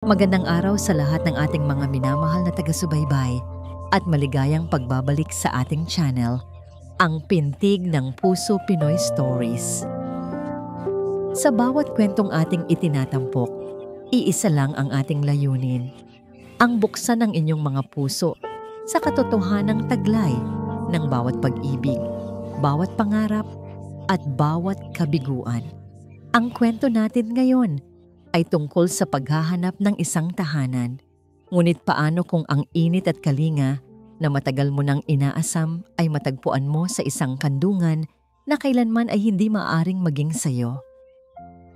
Magandang araw sa lahat ng ating mga minamahal na taga-subaybay at maligayang pagbabalik sa ating channel, ang Pintig ng Puso Pinoy Stories. Sa bawat kwentong ating itinatampok, iisa lang ang ating layunin, ang buksan ng inyong mga puso sa katotohanang taglay ng bawat pag-ibig, bawat pangarap, at bawat kabiguan. Ang kwento natin ngayon ay tungkol sa paghahanap ng isang tahanan. Ngunit paano kung ang init at kalinga na matagal mo nang inaasam ay matagpuan mo sa isang kandungan na kailanman ay hindi maaring maging sayo?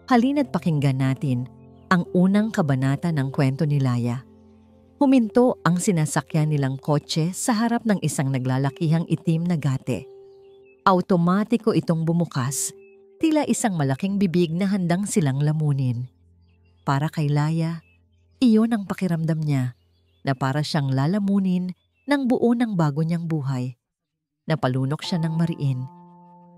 Halina't pakinggan natin ang unang kabanata ng kwento ni Laya. Huminto ang sinasakyan nilang kotse sa harap ng isang naglalakihang itim na gate. Automatiko itong bumukas, tila isang malaking bibig na handang silang lamunin. Para kay Laya, iyon ang pakiramdam niya na para siyang lalamunin ng buo ng bago niyang buhay. Napalunok siya ng mariin.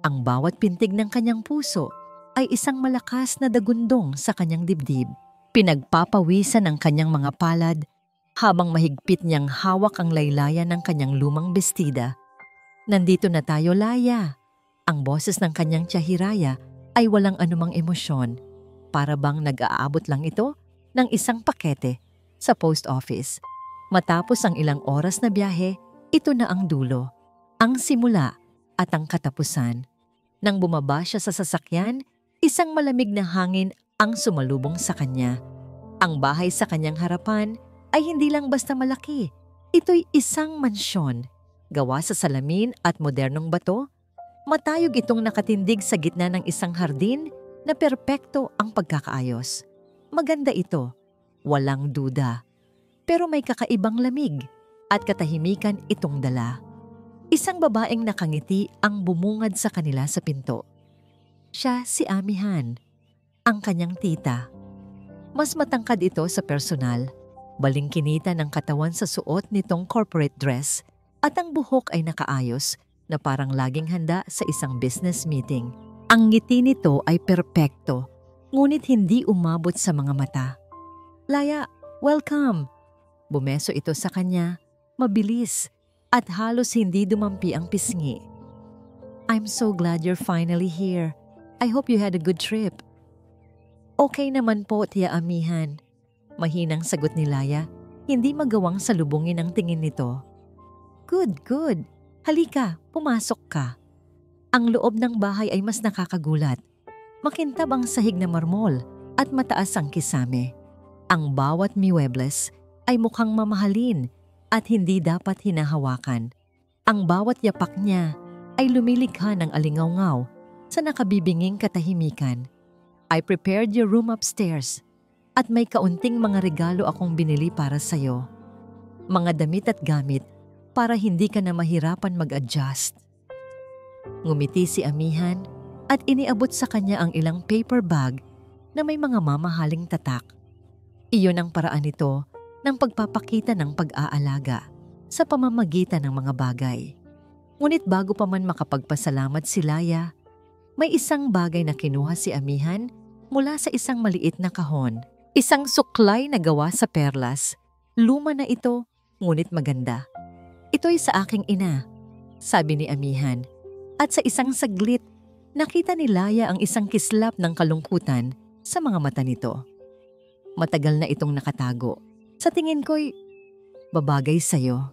Ang bawat pintig ng kanyang puso ay isang malakas na dagundong sa kanyang dibdib. Pinagpapawisan ng kanyang mga palad habang mahigpit niyang hawak ang laylayan ng kanyang lumang bestida. "Nandito na tayo, Laya." Ang boses ng kanyang tiyahiraya ay walang anumang emosyon. Para bang nag-aabot lang ito ng isang pakete sa post office. Matapos ang ilang oras na biyahe, ito na ang dulo, ang simula at ang katapusan. Nang bumaba siya sa sasakyan, isang malamig na hangin ang sumalubong sa kanya. Ang bahay sa kanyang harapan ay hindi lang basta malaki. Ito'y isang mansyon, gawa sa salamin at modernong bato. Matayog itong nakatindig sa gitna ng isang hardin na perpekto ang pagkakaayos. Maganda ito, walang duda. Pero may kakaibang lamig at katahimikan itong dala. Isang babaeng nakangiti ang bumungad sa kanila sa pinto. Siya si Amihan, ang kanyang tita. Mas matangkad ito sa personal, balingkinita ng katawan sa suot nitong corporate dress at ang buhok ay nakaayos na parang laging handa sa isang business meeting. Ang ngiti nito ay perpekto, ngunit hindi umabot sa mga mata. "Laya, welcome!" Bumeso ito sa kanya, mabilis at halos hindi dumampi ang pisngi. "I'm so glad you're finally here. I hope you had a good trip." "Okay naman po, Tia Amihan." Mahinang sagot ni Laya, hindi magawang salubungin ang tingin nito. Good. Halika, pumasok ka." Ang loob ng bahay ay mas nakakagulat. Makintab ang sahig na marmol at mataas ang kisame. Ang bawat muebles ay mukhang mamahalin at hindi dapat hinahawakan. Ang bawat yapak niya ay lumilikha ng alingaw-ngaw sa nakabibinging katahimikan. "I prepared your room upstairs at may kaunting mga regalo akong binili para sa'yo. Mga damit at gamit para hindi ka na mahirapan mag-adjust." Ngumiti si Amihan at iniabot sa kanya ang ilang paper bag na may mga mamahaling tatak. Iyon ang paraan nito ng pagpapakita ng pag-aalaga sa pamamagitan ng mga bagay. Ngunit bago pa man makapagpasalamat si Laya, may isang bagay na kinuha si Amihan mula sa isang maliit na kahon. Isang suklay na gawa sa perlas. Luma na ito, ngunit maganda. "Ito'y sa aking ina," sabi ni Amihan. At sa isang saglit, nakita ni Laya ang isang kislap ng kalungkutan sa mga mata nito. Matagal na itong nakatago. "Sa tingin ko'y babagay sa'yo."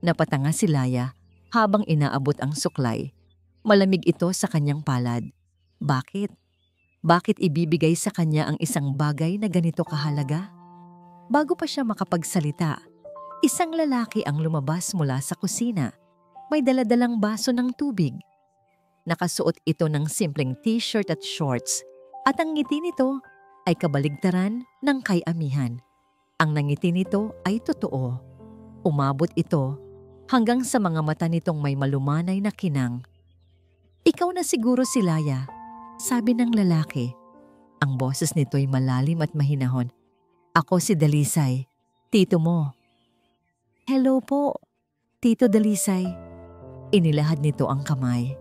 Napatanga si Laya habang inaabot ang suklay. Malamig ito sa kanyang palad. Bakit? Bakit ibibigay sa kanya ang isang bagay na ganito kahalaga? Bago pa siya makapagsalita, isang lalaki ang lumabas mula sa kusina. May daladalang baso ng tubig. Nakasuot ito ng simpleng t-shirt at shorts at ang ngiti nito ay kabaligtaran ng kay Amihan. Ang nangiti nito ay totoo. Umabot ito hanggang sa mga mata nitong may malumanay na kinang. "Ikaw na siguro si Laya," sabi ng lalaki. Ang boses nito'y malalim at mahinahon. "Ako si Dalisay, tito mo." "Hello po, Tito Dalisay." Inilahad nito ang kamay.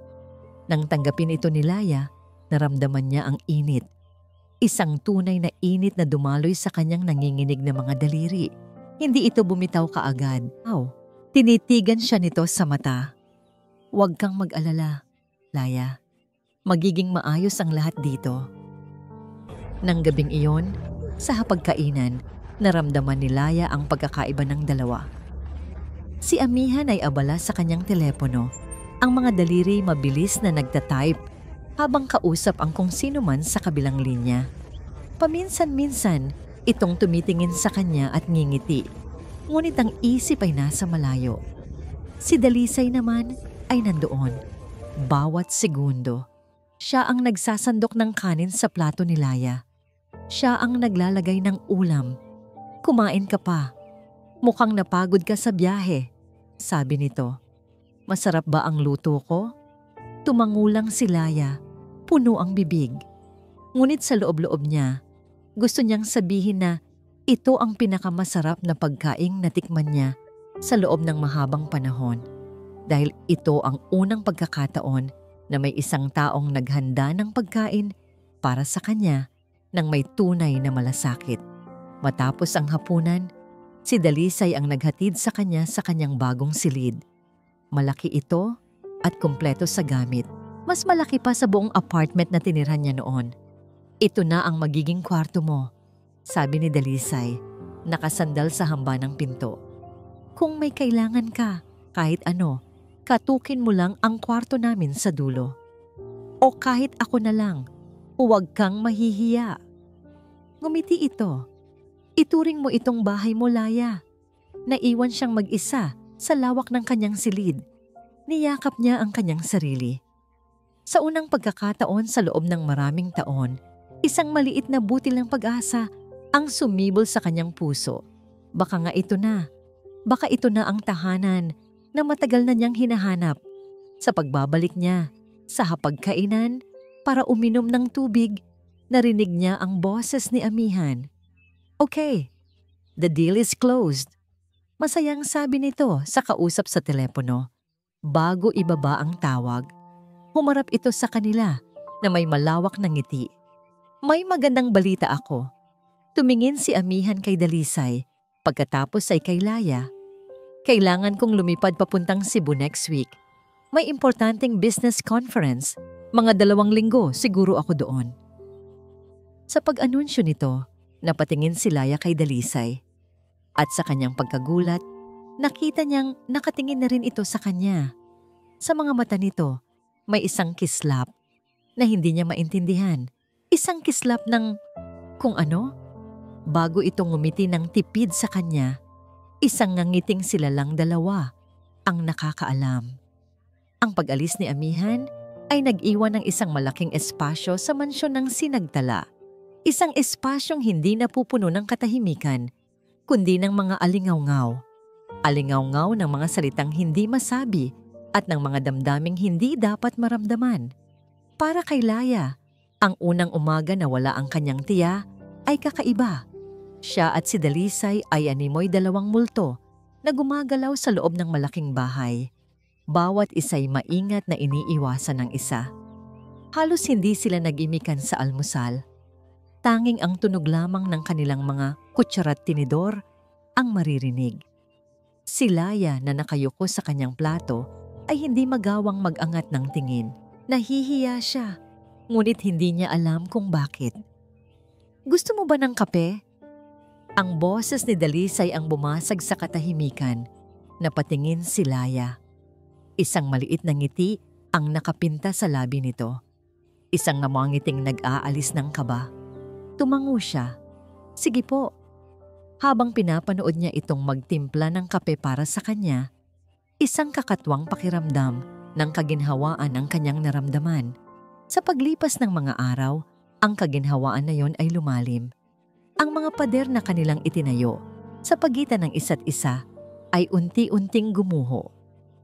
Nang tanggapin ito ni Laya, naramdaman niya ang init. Isang tunay na init na dumaloy sa kanyang nanginginig na mga daliri. Hindi ito bumitaw kaagad. Tinitigan siya nito sa mata. Huwag kang mag-alala, Laya. Magiging maayos ang lahat dito. Nang gabing iyon, sa hapagkainan, naramdaman ni Laya ang pagkakaiba ng dalawa. Si Amihan ay abala sa kanyang telepono. Ang mga daliri mabilis na nagtatype habang kausap ang kung sino man sa kabilang linya. Paminsan-minsan, itong tumitingin sa kanya at ngingiti. Ngunit ang isip ay nasa malayo. Si Dalisay naman ay nandoon. Bawat segundo, siya ang nagsasandok ng kanin sa plato ni Laya. Siya ang naglalagay ng ulam. Kumain ka pa. Mukhang napagod ka sa biyahe, sabi nito. Masarap ba ang luto ko? Tumangulang si Laya, puno ang bibig. Ngunit sa loob-loob niya, gusto niyang sabihin na ito ang pinakamasarap na pagkaing natikman niya sa loob ng mahabang panahon. Dahil ito ang unang pagkakataon na may isang taong naghanda ng pagkain para sa kanya nang may tunay na malasakit. Matapos ang hapunan, si Dalisay ang naghatid sa kanya sa kanyang bagong silid. Malaki ito at kumpleto sa gamit. Mas malaki pa sa buong apartment na tinirhan niya noon. Ito na ang magiging kwarto mo, sabi ni Dalisay, nakasandal sa hamba ng pinto. Kung may kailangan ka, kahit ano, katukin mo lang ang kwarto namin sa dulo. O kahit ako na lang, huwag kang mahihiya. Ngumiti ito. Ituring mo itong bahay mo, Laya. Naiwan siyang mag-isa sa lawak ng kanyang silid. Niyakap niya ang kanyang sarili. Sa unang pagkakataon sa loob ng maraming taon, isang maliit na butil ng pag-asa ang sumibol sa kanyang puso. Baka nga ito na. Baka ito na ang tahanan na matagal na niyang hinahanap. Sa pagbabalik niya sa hapagkainan para uminom ng tubig, narinig niya ang boses ni Amihan. Okay, the deal is closed. Masayang sabi nito sa kausap sa telepono. Bago ibaba ang tawag, humarap ito sa kanila na may malawak na ngiti. May magandang balita ako. Tumingin si Amihan kay Dalisay, pagkatapos ay kay Laya. Kailangan kong lumipad papuntang Cebu next week. May importanteng business conference. Mga 2 linggo siguro ako doon. Sa pag-anunsyo nito, napatingin si Laya kay Dalisay. At sa kanyang pagkagulat, nakita niyang nakatingin na rin ito sa kanya. Sa mga mata nito, may isang kislap na hindi niya maintindihan. Isang kislap ng kung ano. Bago itong ngumiti ng tipid sa kanya, isang ngangiting sila lang dalawa ang nakakaalam. Ang pag-alis ni Amihan ay nag-iwan ng isang malaking espasyo sa mansyon ng Sinagtala. Isang espasyong hindi napupuno ng katahimikan, kundi ng mga alingaw-ngaw. Alingaw-ngaw ng mga salitang hindi masabi at ng mga damdaming hindi dapat maramdaman. Para kay Laya, ang unang umaga na wala ang kanyang tiya ay kakaiba. Siya at si Dalisay ay animoy 2 multo na gumagalaw sa loob ng malaking bahay. Bawat isa'y maingat na iniiwasan ng isa. Halos hindi sila nag-imikan sa almusal. Tanging ang tunog lamang ng kanilang mga kutsara at tinidor ang maririnig. Si Laya na nakayuko sa kanyang plato ay hindi magawang mag-angat ng tingin. Nahihiya siya, ngunit hindi niya alam kung bakit. Gusto mo ba ng kape? Ang boses ni Dalisay ang bumasag sa katahimikan. Napatingin si Laya. Isang maliit na ngiti ang nakapinta sa labi nito. Isang namangiting nag-aalis ng kaba. Tumango siya. Sige po. Habang pinapanood niya itong magtimpla ng kape para sa kanya, isang kakatwang pakiramdam ng kaginhawaan ang kanyang naramdaman. Sa paglipas ng mga araw, ang kaginhawaan na yon ay lumalim. Ang mga pader na kanilang itinayo sa pagitan ng isa't isa ay unti-unting gumuho.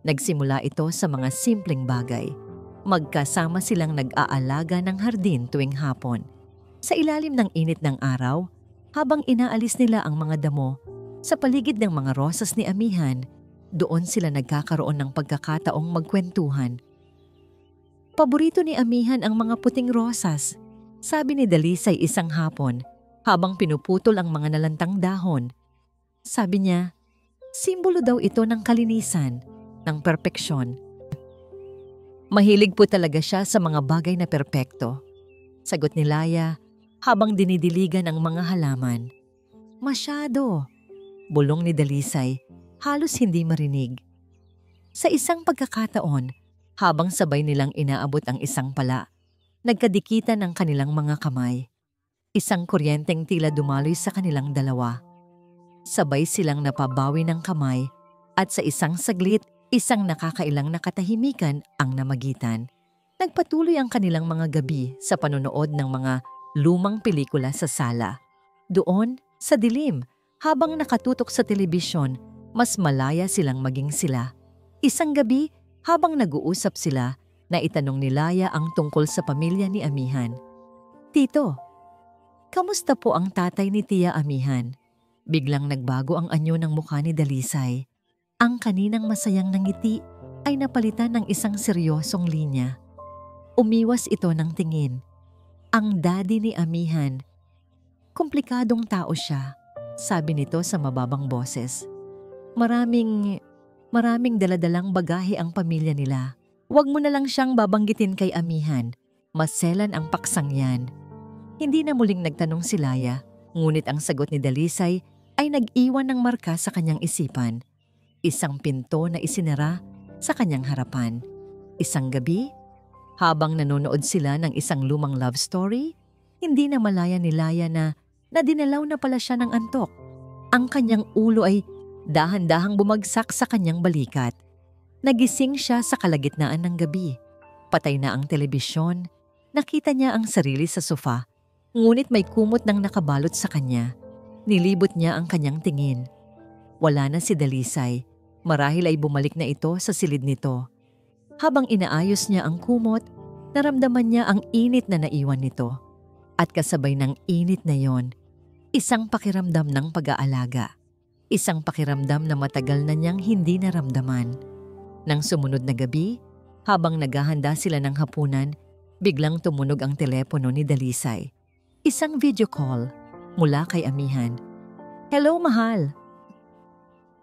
Nagsimula ito sa mga simpleng bagay. Magkasama silang nag-aalaga ng hardin tuwing hapon. Sa ilalim ng init ng araw, habang inaalis nila ang mga damo, sa paligid ng mga rosas ni Amihan, doon sila nagkakaroon ng pagkakataong magkwentuhan. Paborito ni Amihan ang mga puting rosas. Sabi ni Dalisay isang hapon habang pinuputol ang mga nalantang dahon. Sabi niya, simbolo daw ito ng kalinisan, ng perpeksyon. Mahilig po talaga siya sa mga bagay na perpekto. Sagot ni Laya habang dinidiligan ang mga halaman. Masyado, bulong ni Dalisay, halos hindi marinig. Sa isang pagkakataon, habang sabay nilang inaabot ang isang pala, nagkadikitan ang kanilang mga kamay. Isang kuryenteng tila dumaloy sa kanilang dalawa. Sabay silang napabawi ng kamay at sa isang saglit, isang nakakailang na katahimikan ang namagitan. Nagpatuloy ang kanilang mga gabi sa panonood ng mga lumang pelikula sa sala. Doon, sa dilim, habang nakatutok sa telebisyon, mas malaya silang maging sila. Isang gabi, habang nag-uusap sila, naitanong ni Laya ang tungkol sa pamilya ni Amihan. Tito, kamusta po ang tatay ni Tia Amihan? Biglang nagbago ang anyo ng mukha ni Dalisay. Ang kaninang masayang nangiti ay napalitan ng isang seryosong linya. Umiwas ito ng tingin. Ang daddy ni Amihan. Komplikadong tao siya, sabi nito sa mababang boses. Maraming daladalang bagahe ang pamilya nila. Huwag mo na lang siyang babanggitin kay Amihan. Maselan ang paksang yan. Hindi na muling nagtanong si Laya, ngunit ang sagot ni Dalisay ay nag-iwan ng marka sa kanyang isipan. Isang pinto na isinara sa kanyang harapan. Isang gabi, habang nanonood sila ng isang lumang love story, hindi na malaya ni Laya na dinalaw na pala siya ng antok. Ang kanyang ulo ay dahan-dahang bumagsak sa kanyang balikat. Nagising siya sa kalagitnaan ng gabi. Patay na ang telebisyon. Nakita niya ang sarili sa sofa, ngunit may kumot nang nakabalot sa kanya. Nilibot niya ang kanyang tingin. Wala na si Dalisay. Marahil ay bumalik na ito sa silid nito. Habang inaayos niya ang kumot, naramdaman niya ang init na naiwan nito. At kasabay ng init na yon, isang pakiramdam ng pag-aalaga. Isang pakiramdam na matagal na niyang hindi naramdaman. Nang sumunod na gabi, habang naghahanda sila ng hapunan, biglang tumunog ang telepono ni Dalisay. Isang video call mula kay Amihan. Hello, mahal.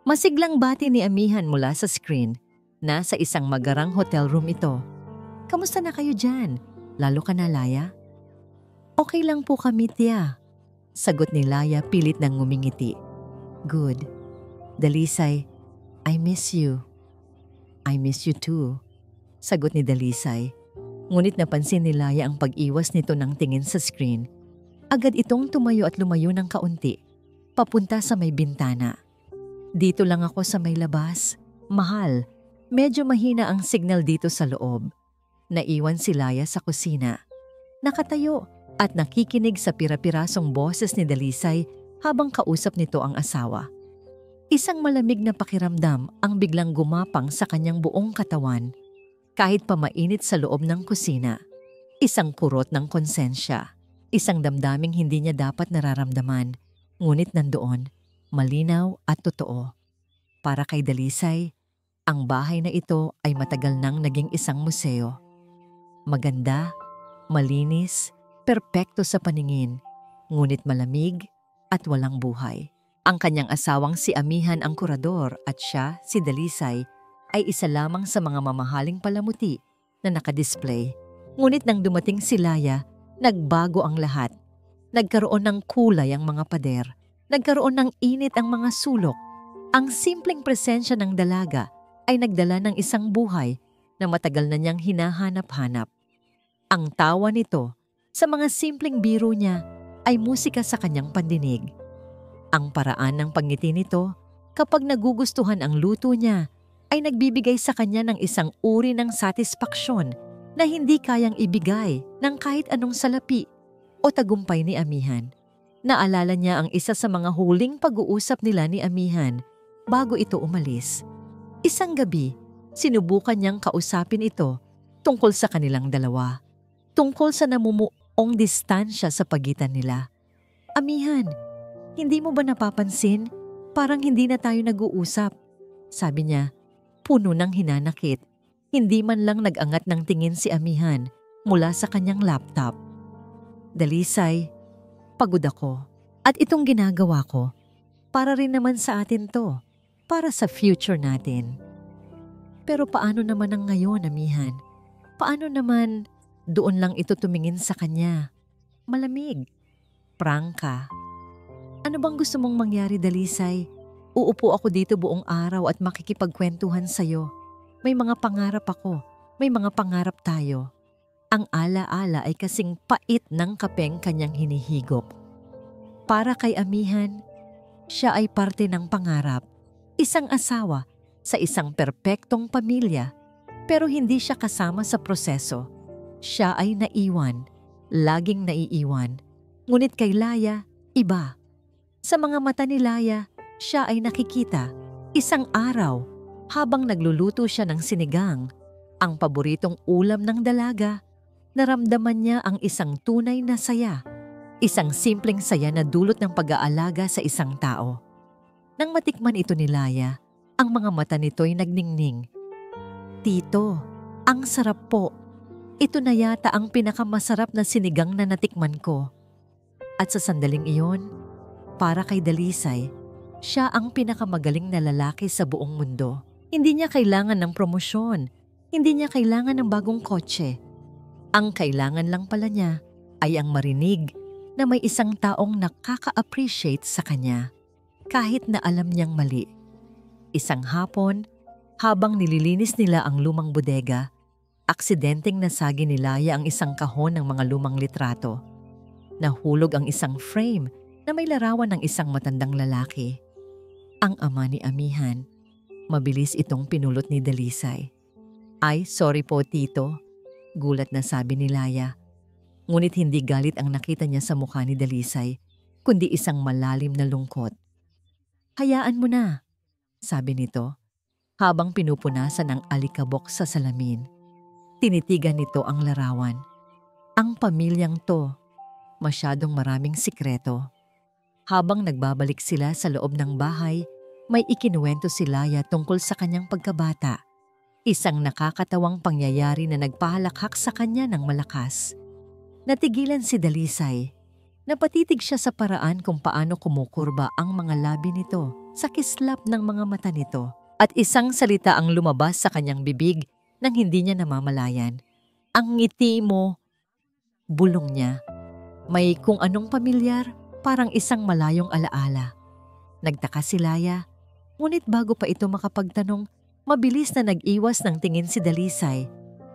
Masiglang bati ni Amihan mula sa screen. Nasa isang magarang hotel room ito. Kamusta na kayo dyan? Lalo ka na, Laya? Okay lang po kami, Tia. Sagot ni Laya pilit nang ngumingiti. Good. Dalisay, I miss you. I miss you too. Sagot ni Dalisay. Ngunit napansin ni Laya ang pag-iwas nito ng tingin sa screen. Agad itong tumayo at lumayo ng kaunti, papunta sa may bintana. Dito lang ako sa may labas. Mahal, medyo mahina ang signal dito sa loob. Naiwan si Laya sa kusina. Nakatayo at nakikinig sa pira-pirasong boses ni Dalisay habang kausap nito ang asawa. Isang malamig na pakiramdam ang biglang gumapang sa kanyang buong katawan. Kahit pa mainit sa loob ng kusina, isang kurot ng konsensya, isang damdaming hindi niya dapat nararamdaman, ngunit nandoon, malinaw at totoo. Para kay Dalisay, ang bahay na ito ay matagal nang naging isang museo. Maganda, malinis, perpekto sa paningin, ngunit malamig at walang buhay. Ang kanyang asawang si Amihan ang kurador at siya, si Dalisay, ay isa lamang sa mga mamahaling palamuti na nakadisplay. Ngunit nang dumating si Laya, nagbago ang lahat. Nagkaroon ng kulay ang mga pader. Nagkaroon ng init ang mga sulok. Ang simpleng presensya ng dalaga ay nagdala ng isang buhay na matagal na niyang hinahanap-hanap. Ang tawa nito sa mga simpleng biro niya ay musika sa kanyang pandinig. Ang paraan ng pagngiti nito kapag nagugustuhan ang luto niya ay nagbibigay sa kanya ng isang uri ng satisfaksyon na hindi kayang ibigay ng kahit anong salapi o tagumpay ni Amihan. Naalala niya ang isa sa mga huling pag-uusap nila ni Amihan bago ito umalis. Isang gabi, sinubukan niyang kausapin ito tungkol sa kanilang dalawa, tungkol sa namumuong distansya sa pagitan nila. Amihan, hindi mo ba napapansin? Parang hindi na tayo nag-uusap. Sabi niya, puno ng hinanakit. Hindi man lang nag-angat ng tingin si Amihan mula sa kanyang laptop. Dalisay, pagod ako. At itong ginagawa ko, para rin naman sa atin to. Para sa future natin. Pero paano naman ang ngayon, amihan? Paano naman doon lang ito tumingin sa kanya? Malamig. Prangka. Ano bang gusto mong mangyari, Dalisay? Uupo ako dito buong araw at makikipagkwentuhan sa'yo. May mga pangarap ako. May mga pangarap tayo. Ang ala-ala ay kasing pait ng kapeng kanyang hinihigop. Para kay amihan, siya ay parte ng pangarap. Isang asawa sa isang perpektong pamilya, pero hindi siya kasama sa proseso. Siya ay naiwan, laging naiiwan. Ngunit kay Laya, iba. Sa mga mata ni Laya, siya ay nakikita. Isang araw, habang nagluluto siya ng sinigang, ang paboritong ulam ng dalaga, naramdaman niya ang isang tunay na saya. Isang simpleng saya na dulot ng pag-aalaga sa isang tao. Nang matikman ito ni Laya, ang mga mata nito'y nagningning. Tito, ang sarap po. Ito na yata ang pinakamasarap na sinigang na natikman ko. At sa sandaling iyon, para kay Dalisay, siya ang pinakamagaling na lalaki sa buong mundo. Hindi niya kailangan ng promosyon. Hindi niya kailangan ng bagong kotse. Ang kailangan lang pala niya ay ang marinig na may isang taong nakaka-appreciate sa kanya kahit na alam niyang mali. Isang hapon, habang nililinis nila ang lumang bodega, aksidenteng nasagi ni Laya ang isang kahon ng mga lumang litrato. Nahulog ang isang frame na may larawan ng isang matandang lalaki. Ang ama ni amihan, mabilis itong pinulot ni Dalisay. Ay, sorry po tito, gulat na sabi ni Laya. Ngunit hindi galit ang nakita niya sa mukha ni Dalisay, kundi isang malalim na lungkot. Hayaan mo na, sabi nito, habang pinupunasan ang alikabok sa salamin. Tinitigan nito ang larawan. Ang pamilyang to, masyadong maraming sikreto. Habang nagbabalik sila sa loob ng bahay, may ikinuwento si Laya tungkol sa kanyang pagkabata. Isang nakakatawang pangyayari na nagpahalakhak sa kanya ng malakas. Natigilan si Dalisay. Napatitig siya sa paraan kung paano kumukurba ang mga labi nito sa kislap ng mga mata nito. At isang salita ang lumabas sa kanyang bibig nang hindi niya namamalayan. Ang ngiti mo, bulong niya. May kung anong pamilyar, parang isang malayong alaala. Nagtaka si Laya, ngunit bago pa ito makapagtanong, mabilis na nag-iwas ng tingin si Dalisay.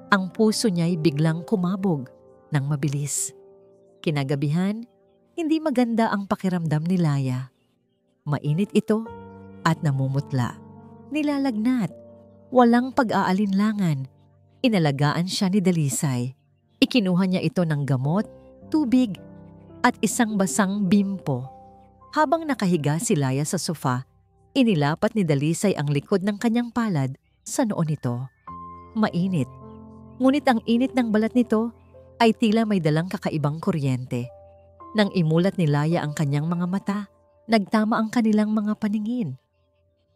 Ang puso niya'y biglang kumabog ng mabilis. Kinagabihan, hindi maganda ang pakiramdam ni Laya. Mainit ito at namumutla. Nilalagnat, walang pag-aalinlangan. Inalagaan siya ni Dalisay. Ikinuha niya ito ng gamot, tubig, at isang basang bimpo. Habang nakahiga si Laya sa sofa, inilapat ni Dalisay ang likod ng kanyang palad sa noo nito. Mainit. Ngunit ang init ng balat nito ay tila may dalang kakaibang kuryente. Nang imulat ni Laya ang kanyang mga mata, nagtama ang kanilang mga paningin.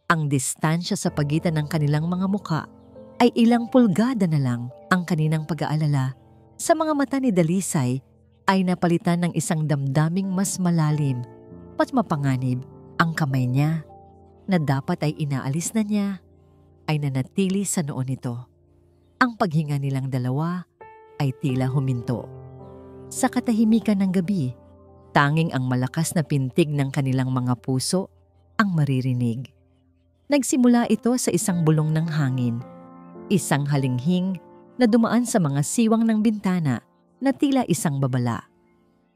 Ang distansya sa pagitan ng kanilang mga muka ay ilang pulgada na lang. Ang kaninang pag-aalala sa mga mata ni Dalisay ay napalitan ng isang damdaming mas malalim, mas mapanganib. Ang kamay niya, na dapat ay inaalis na niya, ay nanatili sa noo nito. Ang paghinga nilang dalawa ay tila huminto. Sa katahimikan ng gabi, tanging ang malakas na pintig ng kanilang mga puso ang maririnig. Nagsimula ito sa isang bulong ng hangin, isang halinghing na dumaan sa mga siwang ng bintana na tila isang babala.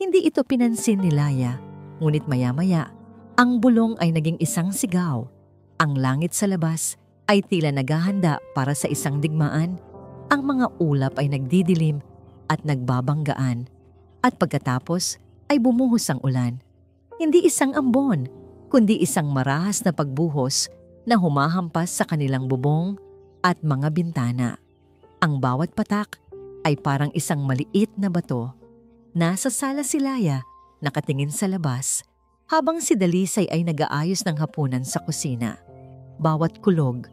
Hindi ito pinansin ni Laya, ngunit maya-maya, ang bulong ay naging isang sigaw. Ang langit sa labas ay tila naghahanda para sa isang digmaan. Ang mga ulap ay nagdidilim at nagbabanggaan. At pagkatapos ay bumuhos ang ulan. Hindi isang ambon, kundi isang marahas na pagbuhos na humahampas sa kanilang bubong at mga bintana. Ang bawat patak ay parang isang maliit na bato. Nasa sala si Laya, nakatingin sa labas, habang si Dalisay ay nag-aayos ng hapunan sa kusina. Bawat kulog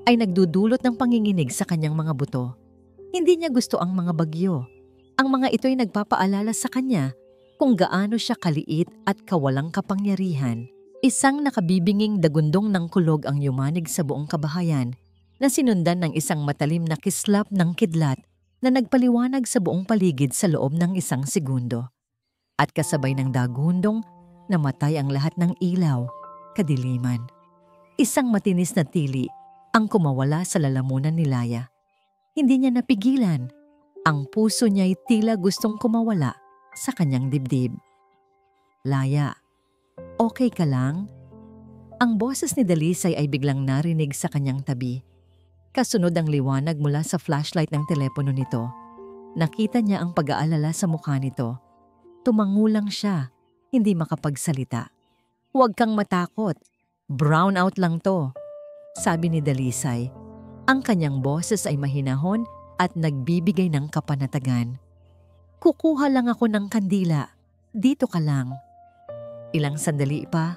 ay nagdudulot ng panginginig sa kanyang mga buto. Hindi niya gusto ang mga bagyo. Ang mga ito'y nagpapaalala sa kanya kung gaano siya kaliit at kawalang kapangyarihan. Isang nakabibinging dagundong ng kulog ang yumanig sa buong kabahayan na sinundan ng isang matalim na kislap ng kidlat na nagpaliwanag sa buong paligid sa loob ng isang segundo. At kasabay ng dagundong, namatay ang lahat ng ilaw, kadiliman. Isang matinis na tili ang kumawala sa lalamunan ni Laya. Hindi niya napigilan. Ang puso niya'y tila gustong kumawala sa kanyang dibdib. Laya, okay ka lang? Ang boses ni Dalisay ay biglang narinig sa kanyang tabi. Kasunod ang liwanag mula sa flashlight ng telepono nito. Nakita niya ang pag-aalala sa mukha nito. Tumangulang siya, hindi makapagsalita. Huwag kang matakot. Brown out lang to, sabi ni Dalisay. Ang kanyang boses ay mahinahon at nagbibigay ng kapanatagan. Kukuha lang ako ng kandila. Dito ka lang. Ilang sandali pa,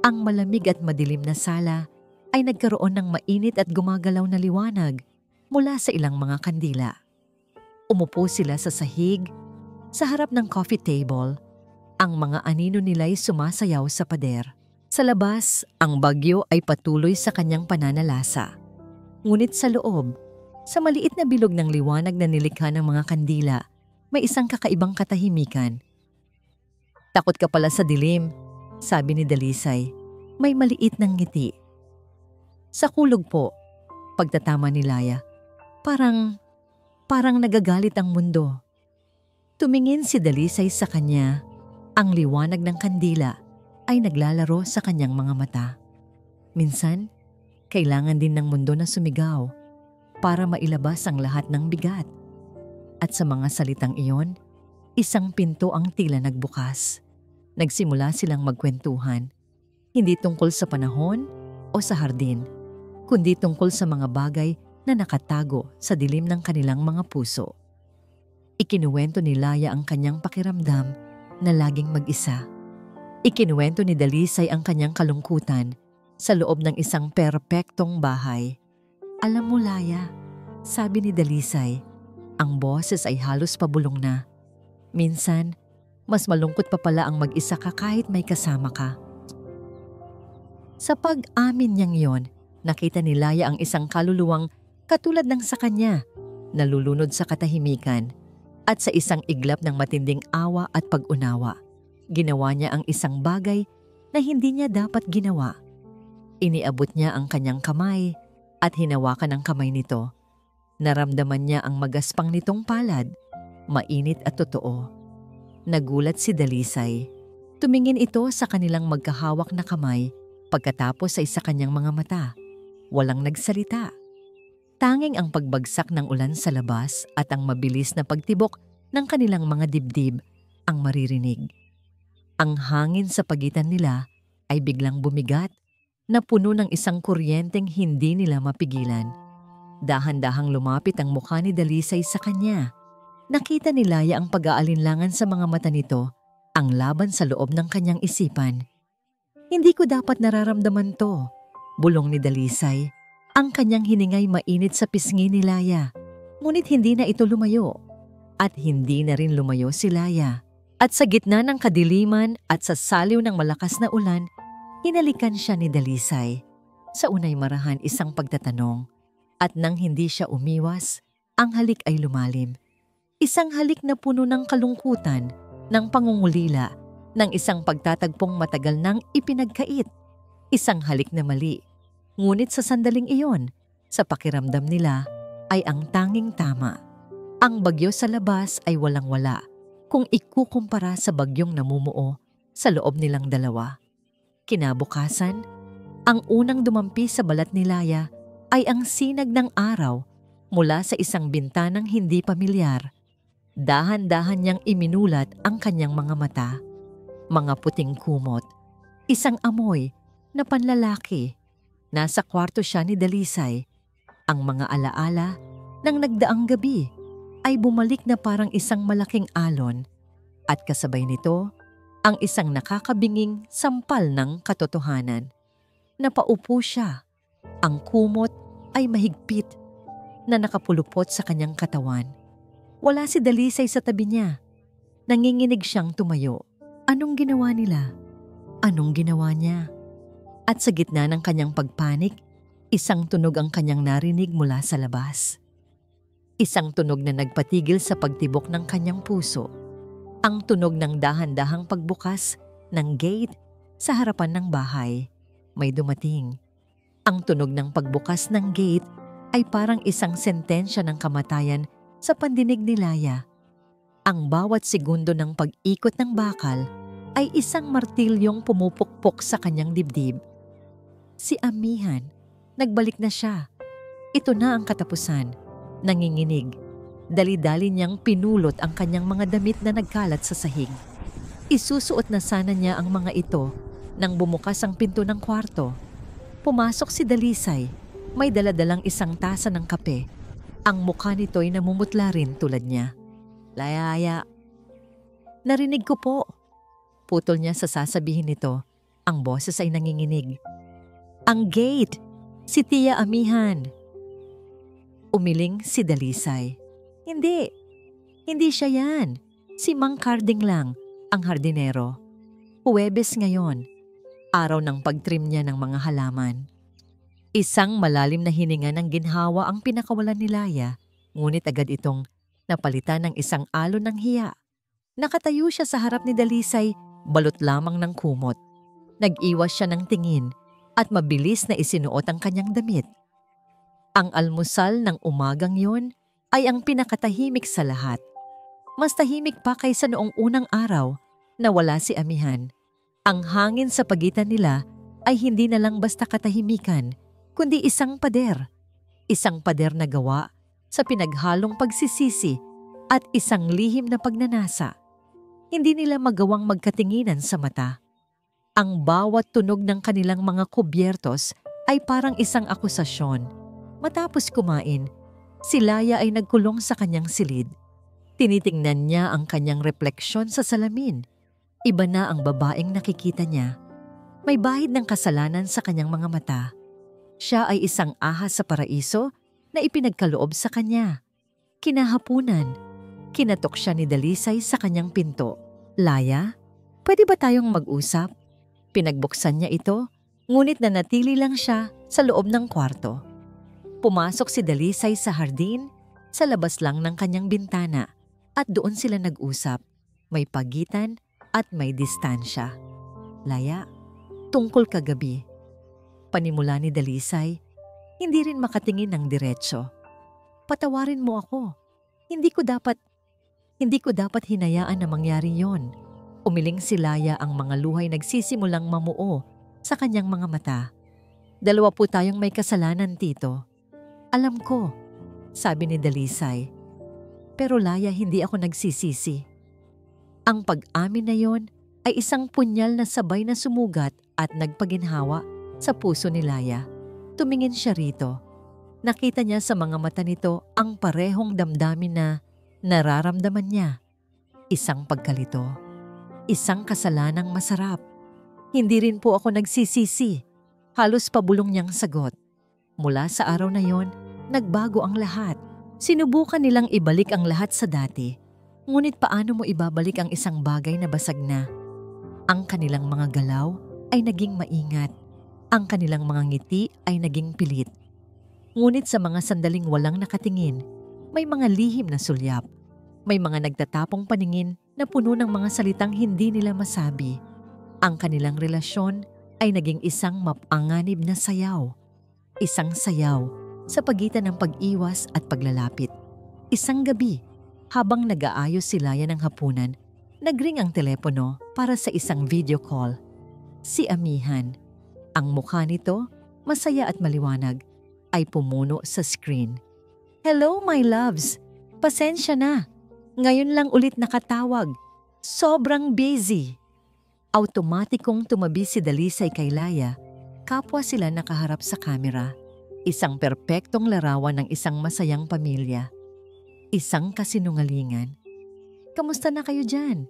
ang malamig at madilim na sala ay nagkaroon ng mainit at gumagalaw na liwanag mula sa ilang mga kandila. Umupo sila sa sahig, sa harap ng coffee table. Ang mga anino nila'y sumasayaw sa pader. Sa labas, ang bagyo ay patuloy sa kanyang pananalasa. Ngunit sa loob, sa maliit na bilog ng liwanag na nilikha ng mga kandila, may isang kakaibang katahimikan. Takot ka pala sa dilim, sabi ni Dalisay. May maliit ng ngiti. Sa kulog po, pagtatama ni Laya. Parang nagagalit ang mundo. Tumingin si Dalisay sa kanya. Ang liwanag ng kandila ay naglalaro sa kanyang mga mata. Minsan, kailangan din ng mundo na sumigaw para mailabas ang lahat ng bigat. At sa mga salitang iyon, isang pinto ang tila nagbukas. Nagsimula silang magkwentuhan. Hindi tungkol sa panahon o sa hardin, kundi tungkol sa mga bagay na nakatago sa dilim ng kanilang mga puso. Ikinuwento ni Laya ang kanyang pakiramdam na laging mag-isa. Ikinuwento ni Dalisay ang kanyang kalungkutan sa loob ng isang perpektong bahay. Alam mo, Laya, sabi ni Dalisay, ang boses ay halos pabulong na. Minsan, mas malungkot pa pala ang mag-isa ka kahit may kasama ka. Sa pag-amin niyang yon, nakita ni Laya ang isang kaluluwang katulad ng sa kanya, nalulunod sa katahimikan at sa isang iglap ng matinding awa at pag-unawa. Ginawa niya ang isang bagay na hindi niya dapat ginawa. Iniabot niya ang kanyang kamay at hinawakan ang kamay nito. Naramdaman niya ang magaspang nitong palad, mainit at totoo. Nagulat si Dalisay. Tumingin ito sa kanilang magkahawak na kamay pagkatapos ay sa kanyang mga mata. Walang nagsalita. Tanging ang pagbagsak ng ulan sa labas at ang mabilis na pagtibok ng kanilang mga dibdib ang maririnig. Ang hangin sa pagitan nila ay biglang bumigat na puno ng isang kuryenteng hindi nila mapigilan. Dahan-dahang lumapit ang mukha ni Dalisay sa kanya. Nakita ni Laya ang pag-aalinlangan sa mga mata nito, ang laban sa loob ng kanyang isipan. Hindi ko dapat nararamdaman to, bulong ni Dalisay. Ang kanyang hiningay mainit sa pisngi ni Laya. Ngunit hindi na ito lumayo. At hindi na rin lumayo si Laya. At sa gitna ng kadiliman at sa saliw ng malakas na ulan, hinalikan siya ni Dalisay. Sa unay marahan isang pagtatanong. At nang hindi siya umiwas, ang halik ay lumalim. Isang halik na puno ng kalungkutan, ng pangungulila, ng isang pagtatagpong matagal nang ipinagkait. Isang halik na mali. Ngunit sa sandaling iyon, sa pakiramdam nila, ay ang tanging tama. Ang bagyo sa labas ay walang-wala kung ikukumpara sa bagyong namumuo sa loob nilang dalawa. Kinabukasan, ang unang dumampi sa balat ni Laya ay ang sinag ng araw mula sa isang bintanang hindi pamilyar. Dahan-dahan niyang iminulat ang kanyang mga mata. Mga puting kumot. Isang amoy na panlalaki. Nasa kwarto siya ni Dalisay. Ang mga alaala ng nagdaang gabi ay bumalik na parang isang malaking alon. At kasabay nito, ang isang nakakabinging sampal ng katotohanan. Napaupo siya. Ang kumot ay mahigpit na nakapulupot sa kanyang katawan. Wala si Dalisay sa tabi niya. Nanginginig siyang tumayo. Anong ginawa nila? Anong ginawa niya? At sa gitna ng kanyang pagpanik, isang tunog ang kanyang narinig mula sa labas. Isang tunog na nagpatigil sa pagtibok ng kanyang puso. Ang tunog ng dahan-dahang pagbukas ng gate sa harapan ng bahay. May dumating. Ang tunog ng pagbukas ng gate ay parang isang sentensya ng kamatayan sa pandinig ni Laya. Ang bawat segundo ng pag-ikot ng bakal ay isang martilyong pumupukpok sa kanyang dibdib. Si Amihan, nagbalik na siya. Ito na ang katapusan. Nanginginig. Dali-dali niyang pinulot ang kanyang mga damit na nagkalat sa sahig. Isusuot na sana niya ang mga ito nang bumukas ang pinto ng kwarto. Pumasok si Dalisay. May daladalang isang tasa ng kape. Ang mukha nito'y namumutla rin tulad niya. Laya. Narinig ko po. Putol niya sa sasabihin nito. Ang boses ay nanginginig. Ang gate! Si Tia Amihan! Umiling si Dalisay. Hindi siya yan. Si Mang Carding lang, ang hardinero. Huwebes ngayon, araw ng pagtrim niya ng mga halaman. Isang malalim na hininga ng ginhawa ang pinakawalan ni Laya, ngunit agad itong napalitan ng isang alon ng hiya. Nakatayo siya sa harap ni Dalisay, balot lamang ng kumot. Nag-iwas siya ng tingin at mabilis na isinuot ang kanyang damit. Ang almusal ng umagang yon ay ang pinakatahimik sa lahat. Mas tahimik pa kaysa noong unang araw na wala si Amihan. Ang hangin sa pagitan nila ay hindi na lang basta katahimikan, kundi isang pader. Isang pader na gawa sa pinaghalong pagsisisi at isang lihim na pagnanasa. Hindi nila magawang magkatinginan sa mata. Ang bawat tunog ng kanilang mga kubyertos ay parang isang akusasyon. Matapos kumain, si Laya ay nagkulong sa kanyang silid. Tinitingnan niya ang kanyang refleksyon sa salamin. Iba na ang babaeng nakikita niya. May bahid ng kasalanan sa kanyang mga mata. Siya ay isang ahas sa paraiso na ipinagkaloob sa kanya. Kinahapunan, kinatok siya ni Dalisay sa kanyang pinto. Laya, pwede ba tayong mag-usap? Pinagbuksan niya ito, ngunit nanatili lang siya sa loob ng kwarto. Pumasok si Dalisay sa hardin, sa labas lang ng kanyang bintana, at doon sila nag-usap. May pagitan at may distansya. Laya, tungkol kagabi. Panimula ni Dalisay, hindi rin makatingin ng diretso. Patawarin mo ako. Hindi ko dapat hinayaan na mangyari yon. Umiling si Laya, ang mga luhay nagsisimulang mamuo sa kanyang mga mata. Dalawa po tayong may kasalanan, Tito. Alam ko, sabi ni Dalisay. Pero Laya, hindi ako nagsisisi. Ang pag-amin na yon ay isang punyal na sabay na sumugat at nagpaginhawa sa puso ni Laya. Tumingin siya rito. Nakita niya sa mga mata nito ang parehong damdamin na nararamdaman niya. Isang pagkalito. Isang kasalanang masarap. Hindi rin po ako nagsisisi. Halos pabulong niyang sagot. Mula sa araw na yon, nagbago ang lahat. Sinubukan nilang ibalik ang lahat sa dati. Ngunit paano mo ibabalik ang isang bagay na basag na? Ang kanilang mga galaw ay naging maingat. Ang kanilang mga ngiti ay naging pilit. Ngunit sa mga sandaling walang nakatingin, may mga lihim na sulyap. May mga nagtatapong paningin na puno ng mga salitang hindi nila masabi. Ang kanilang relasyon ay naging isang mapanganib na sayaw. Isang sayaw sa pagitan ng pag-iwas at paglalapit. Isang gabi, habang nag-aayos si Laya ng hapunan, nagring ang telepono para sa isang video call. Si Amihan, ang mukha nito, masaya at maliwanag, ay pumuno sa screen. Hello my loves! Pasensya na! Ngayon lang ulit nakatawag. Sobrang busy. Automatikong tumabi si Dalisay kay Laya. Kapwa sila nakaharap sa kamera. Isang perpektong larawan ng isang masayang pamilya. Isang kasinungalingan. Kamusta na kayo dyan?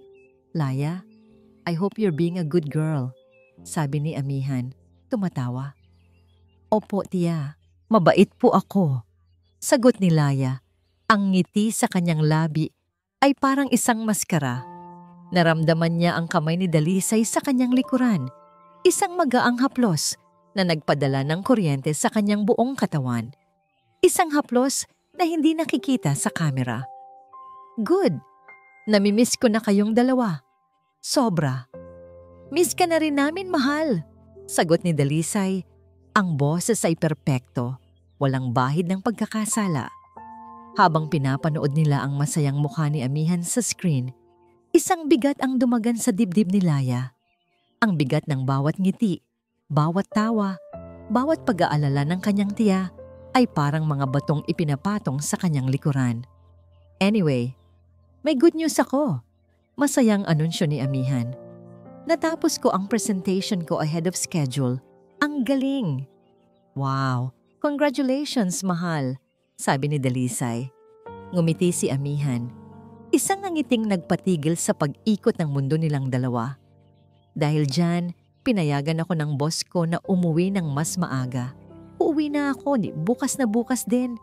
Laya, I hope you're being a good girl. Sabi ni Amihan, tumatawa. Opo, tiya. Mabait po ako. Sagot ni Laya. Ang ngiti sa kanyang labi ay parang isang maskara. Naramdaman niya ang kamay ni Dalisay sa kanyang likuran, isang magaang haplos na nagpadala ng kuryente sa kanyang buong katawan. Isang haplos na hindi nakikita sa kamera. Good. Namimiss ko na kayong dalawa. Sobra. Miss ka na rin namin, mahal. Sagot ni Dalisay. Ang boses ay perpekto. Walang bahid ng pagkakasala. Habang pinapanood nila ang masayang mukha ni Amihan sa screen, isang bigat ang dumagan sa dibdib ni Laya. Ang bigat ng bawat ngiti, bawat tawa, bawat pag-aalala ng kanyang tiya ay parang mga batong ipinapatong sa kanyang likuran. Anyway, may good news ako. Masayang anunsyo ni Amihan. Natapos ko ang presentation ko ahead of schedule. Ang galing! Wow! Congratulations, mahal! Sabi ni Dalisay. Ngumiti si Amihan. Isang nangiting nagpatigil sa pag-ikot ng mundo nilang dalawa. Dahil dyan, pinayagan ako ng boss ko na umuwi ng mas maaga. Uuwi na ako bukas na bukas din.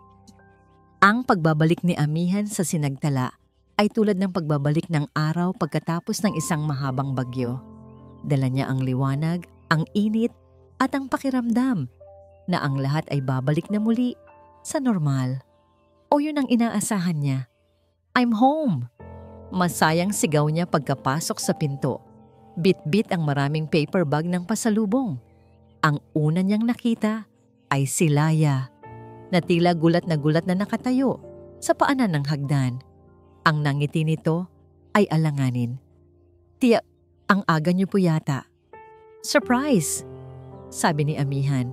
Ang pagbabalik ni Amihan sa Sinagtala ay tulad ng pagbabalik ng araw pagkatapos ng isang mahabang bagyo. Dala niya ang liwanag, ang init, at ang pakiramdam na ang lahat ay babalik na muli sa normal. O yun ang inaasahan niya. I'm home! Masayang sigaw niya pagkapasok sa pinto. Bit-bit ang maraming paper bag ng pasalubong. Ang una niyang nakita ay si Laya, na tila gulat na nakatayo sa paanan ng hagdan. Ang nangiti nito ay alanganin. Tiya, ang aga niyo po yata. Surprise! Sabi ni Amihan,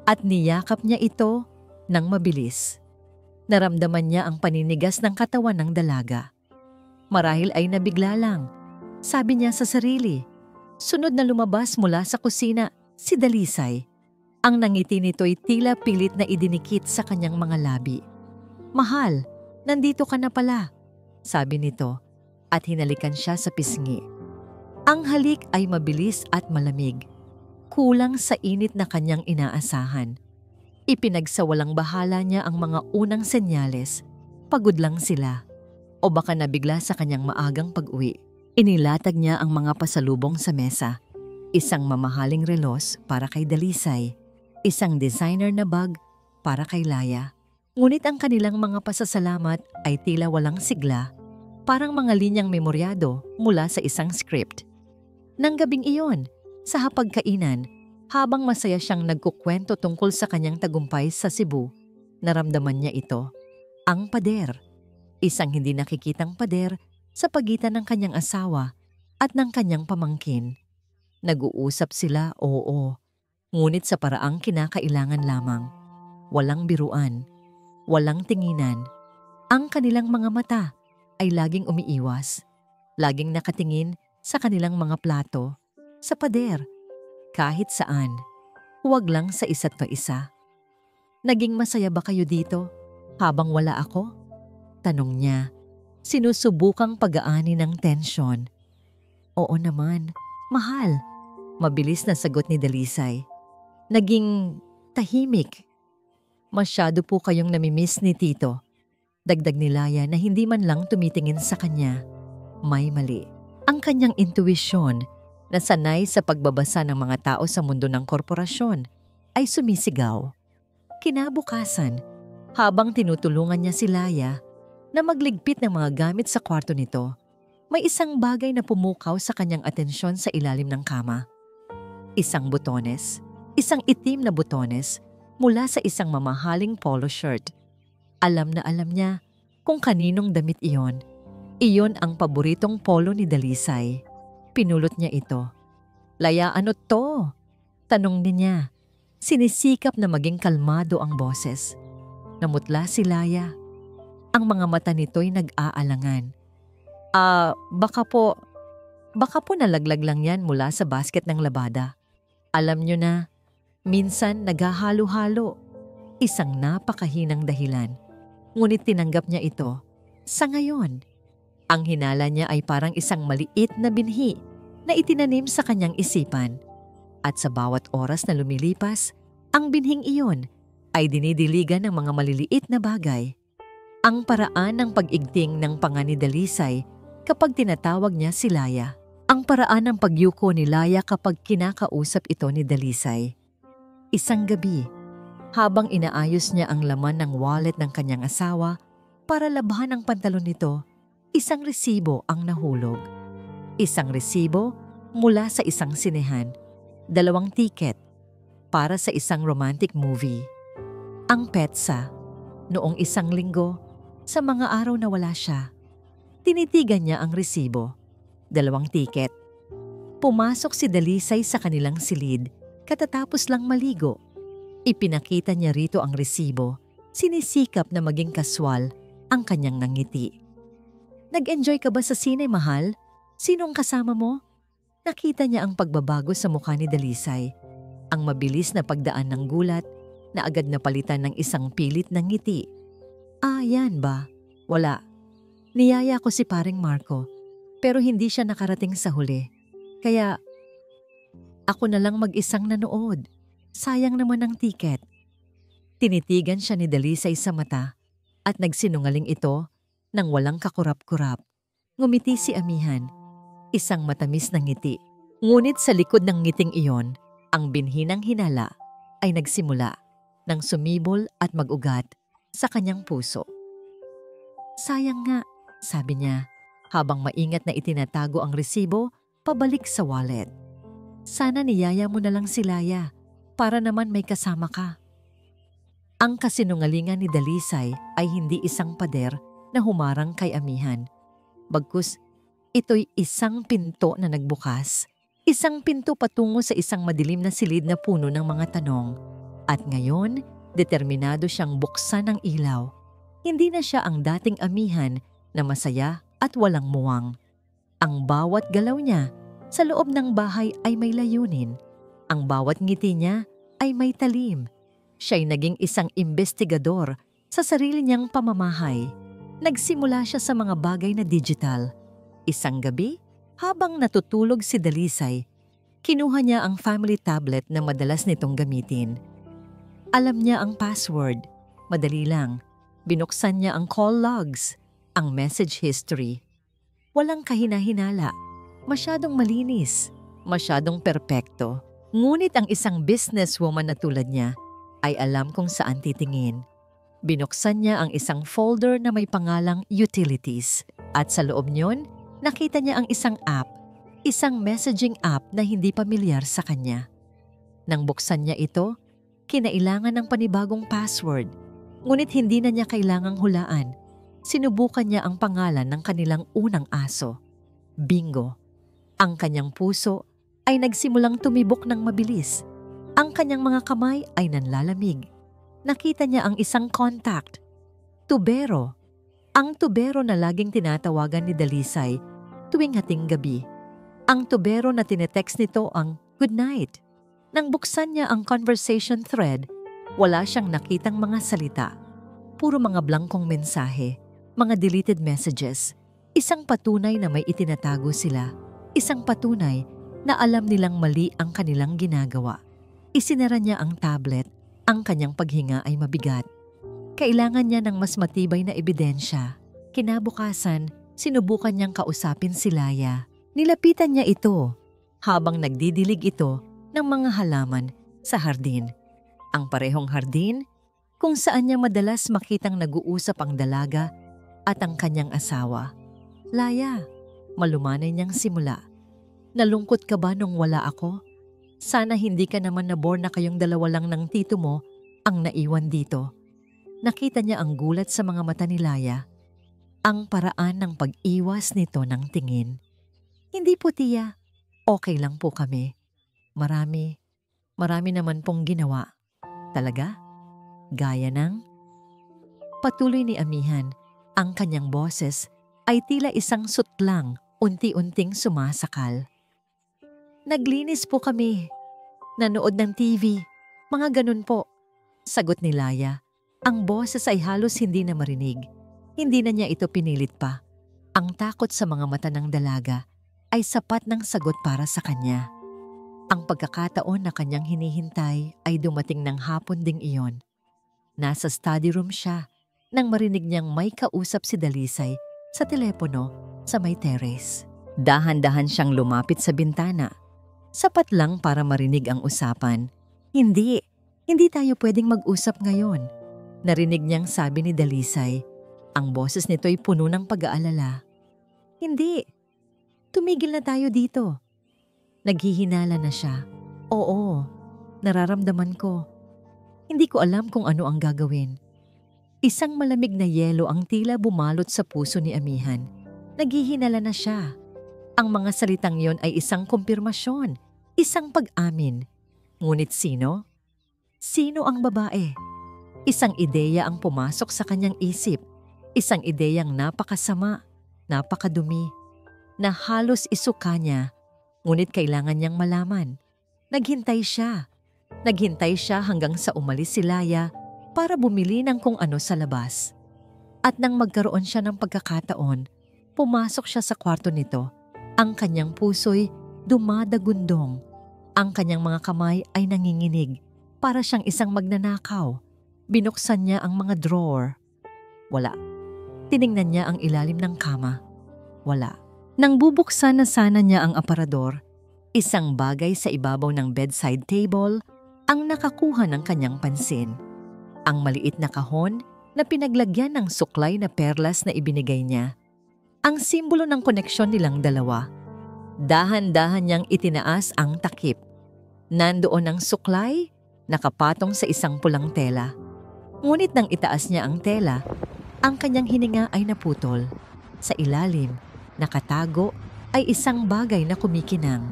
at niyakap niya ito ng mabilis. Naramdaman niya ang paninigas ng katawan ng dalaga. Marahil ay nabigla lang, sabi niya sa sarili. Sunod na lumabas mula sa kusina si Dalisay. Ang nangiti nito'y tila pilit na idinikit sa kanyang mga labi. Mahal, nandito ka na pala, sabi nito, at hinalikan siya sa pisngi. Ang halik ay mabilis at malamig. Kulang sa init na kanyang inaasahan. Ipinagsawalang bahala niya ang mga unang senyales. Pagod lang sila. O baka nabigla sa kanyang maagang pag-uwi. Inilatag niya ang mga pasalubong sa mesa. Isang mamahaling relos para kay Dalisay. Isang designer na bag para kay Laya. Ngunit ang kanilang mga pasasalamat ay tila walang sigla. Parang mga linyang memoryado mula sa isang script. Nang gabing iyon, sa hapagkainan, habang masaya siyang nagkukwento tungkol sa kanyang tagumpay sa Cebu, naramdaman niya ito. Ang pader. Isang hindi nakikitang pader sa pagitan ng kanyang asawa at ng kanyang pamangkin. Nag-uusap sila, oo. Ngunit sa paraang kinakailangan lamang. Walang biruan. Walang tinginan. Ang kanilang mga mata ay laging umiiwas. Laging nakatingin sa kanilang mga plato, sa pader, kahit saan. Huwag lang sa isa't pa isa. Naging masaya ba kayo dito habang wala ako? Tanong niya, sinusubukang pag-aani ng tensyon. Oo naman, mahal. Mabilis na sagot ni Dalisay. Naging tahimik. Masyado po kayong namimiss ni Tito. Dagdag ni Laya na hindi man lang tumitingin sa kanya. May mali. Ang kanyang intuisyon na sanay sa pagbabasa ng mga tao sa mundo ng korporasyon ay sumisigaw. Kinabukasan, habang tinutulungan niya si Laya na magligpit ng mga gamit sa kwarto nito, may isang bagay na pumukaw sa kanyang atensyon sa ilalim ng kama. Isang butones, isang itim na butones mula sa isang mamahaling polo shirt. Alam na alam niya kung kaninong damit iyon. Iyon ang paboritong polo ni Dalisay. Pinulot niya ito. Laya, ano to? Tanong niya. Sinisikap na maging kalmado ang boses. Namutla si Laya. Ang mga mata nito'y nag-aalangan. Baka po nalaglag lang yan mula sa basket ng labada. Alam niyo na, minsan naghahalo-halo. Isang napakahinang dahilan. Ngunit tinanggap niya ito. Sa ngayon, ang hinala niya ay parang isang maliit na binhi na itinanim sa kanyang isipan. At sa bawat oras na lumilipas, ang binhing iyon ay dinidiligan ng mga maliliit na bagay. Ang paraan ng pag-igting ng panga ni Dalisay kapag tinatawag niya si Laya. Ang paraan ng pagyuko ni Laya kapag kinakausap ito ni Dalisay. Isang gabi, habang inaayos niya ang laman ng wallet ng kanyang asawa para labhan ang pantalon nito, isang resibo ang nahulog. Isang resibo mula sa isang sinehan, 2 tiket para sa isang romantic movie. Ang petsa, noong 1 linggo, sa mga araw na wala siya. Tinitigan niya ang resibo, 2 tiket. Pumasok si Dalisay sa kanilang silid katatapos lang maligo. Ipinakita niya rito ang resibo, sinisikap na maging kaswal ang kanyang nangiti. Nag-enjoy ka ba sa sine, mahal? Sinong kasama mo? Nakita niya ang pagbabago sa mukha ni Dalisay. Ang mabilis na pagdaan ng gulat na agad napalitan ng isang pilit na ngiti. Ah, yan ba? Wala. Niyaya ko si paring Marco, pero hindi siya nakarating sa huli. Kaya, ako na lang mag-isang nanood. Sayang naman ang tiket. Tinitigan siya ni Dalisay sa mata at nagsinungaling ito nang walang kakurap-kurap. Ngumiti si amihan, isang matamis na ngiti. Ngunit sa likod ng ngiting iyon, ang binhinang hinala ay nagsimula nang sumibol at mag-ugat sa kanyang puso. Sayang nga, sabi niya, habang maingat na itinatago ang resibo pabalik sa wallet. Sana niyaya mo na lang si Laya para naman may kasama ka. Ang kasinungalingan ni Dalisay ay hindi isang pader na humarang kay amihan. Bagkus, ito'y isang pinto na nagbukas. Isang pinto patungo sa isang madilim na silid na puno ng mga tanong. At ngayon, determinado siyang buksan ang ilaw. Hindi na siya ang dating amihan na masaya at walang muwang. Ang bawat galaw niya sa loob ng bahay ay may layunin. Ang bawat ngiti niya ay may talim. Siya'y naging isang investigador sa sarili niyang pamamahay. Nagsimula siya sa mga bagay na digital. Isang gabi, habang natutulog si Dalisay, kinuha niya ang family tablet na madalas nitong gamitin. Alam niya ang password. Madali lang. Binuksan niya ang call logs, ang message history. Walang kahina-hinala. Masyadong malinis. Masyadong perpekto. Ngunit ang isang businesswoman na tulad niya ay alam kung saan titingin. Binuksan niya ang isang folder na may pangalang Utilities. At sa loob niyon, nakita niya ang isang app. Isang messaging app na hindi pamilyar sa kanya. Nang buksan niya ito, kinailangan ng panibagong password, ngunit hindi na niya kailangang hulaan. Sinubukan niya ang pangalan ng kanilang unang aso. Bingo. Ang kanyang puso ay nagsimulang tumibok ng mabilis. Ang kanyang mga kamay ay nanlalamig. Nakita niya ang isang contact. Tubero. Ang tubero na laging tinatawagan ni Dalisay tuwing hating gabi. Ang tubero na tinetext nito ang good night. Nang buksan niya ang conversation thread, wala siyang nakitang mga salita. Puro mga blankong mensahe, mga deleted messages. Isang patunay na may itinatago sila. Isang patunay na alam nilang mali ang kanilang ginagawa. Isinara niya ang tablet. Ang kanyang paghinga ay mabigat. Kailangan niya ng mas matibay na ebidensya. Kinabukasan, sinubukan niyang kausapin si Laya. Nilapitan niya ito habang nagdidilig ito ng mga halaman sa hardin. Ang parehong hardin kung saan niya madalas makitang nag-uusap ang dalaga at ang kanyang asawa. Laya, malumanay niyang simula. Nalungkot ka ba nung wala ako? Sana hindi ka naman na-bore na kayong dalawa lang ng tito mo ang naiwan dito. Nakita niya ang gulat sa mga mata ni Laya. Ang paraan ng pag-iwas nito ng tingin. Hindi po tiya, okay lang po kami. Marami naman pong ginawa. Talaga? Gaya ng? Patuloy ni amihan, ang kanyang boses ay tila isang sutlang unti-unting sumasakal. Naglinis po kami. Nanood ng TV. Mga ganun po. Sagot ni Laya. Ang boses ay halos hindi na marinig. Hindi na niya ito pinilit pa. Ang takot sa mga mata ng dalaga ay sapat ng sagot para sa kanya. Ang pagkakataon na kanyang hinihintay ay dumating ng hapon ding iyon. Nasa study room siya nang marinig niyang may kausap si Dalisay sa telepono sa may terrace. Dahan-dahan siyang lumapit sa bintana. Sapat lang para marinig ang usapan. Hindi tayo pwedeng mag-usap ngayon. Narinig niyang sabi ni Dalisay. Ang boses nito'y puno ng pag-aalala. Hindi. Tumigil na tayo dito. Naghihinala na siya. Oo, nararamdaman ko. Hindi ko alam kung ano ang gagawin. Isang malamig na yelo ang tila bumalot sa puso ni Amihan. Naghihinala na siya. Ang mga salitang yon ay isang kumpirmasyon, isang pag-amin. Ngunit sino? Sino ang babae? Isang ideya ang pumasok sa kanyang isip. Isang ideyang napakasama, napakadumi, na halos isuka niya. Ngunit kailangan niyang malaman. Naghintay siya. Naghintay siya hanggang sa umalis si Laya para bumili ng kung ano sa labas. At nang magkaroon siya ng pagkakataon, pumasok siya sa kwarto nito. Ang kanyang puso'y dumadagundong. Ang kanyang mga kamay ay nanginginig para siyang isang magnanakaw. Binuksan niya ang mga drawer. Wala. Tiningnan niya ang ilalim ng kama. Wala. Nang bubuksan na sana niya ang aparador, isang bagay sa ibabaw ng bedside table ang nakakuha ng kanyang pansin. Ang maliit na kahon na pinaglagyan ng suklay na perlas na ibinigay niya. Ang simbolo ng koneksyon nilang dalawa. Dahan-dahan niyang itinaas ang takip. Nandoon ang suklay, nakapatong sa isang pulang tela. Ngunit nang itaas niya ang tela, ang kanyang hininga ay naputol. Sa ilalim, nakatago ay isang bagay na kumikinang.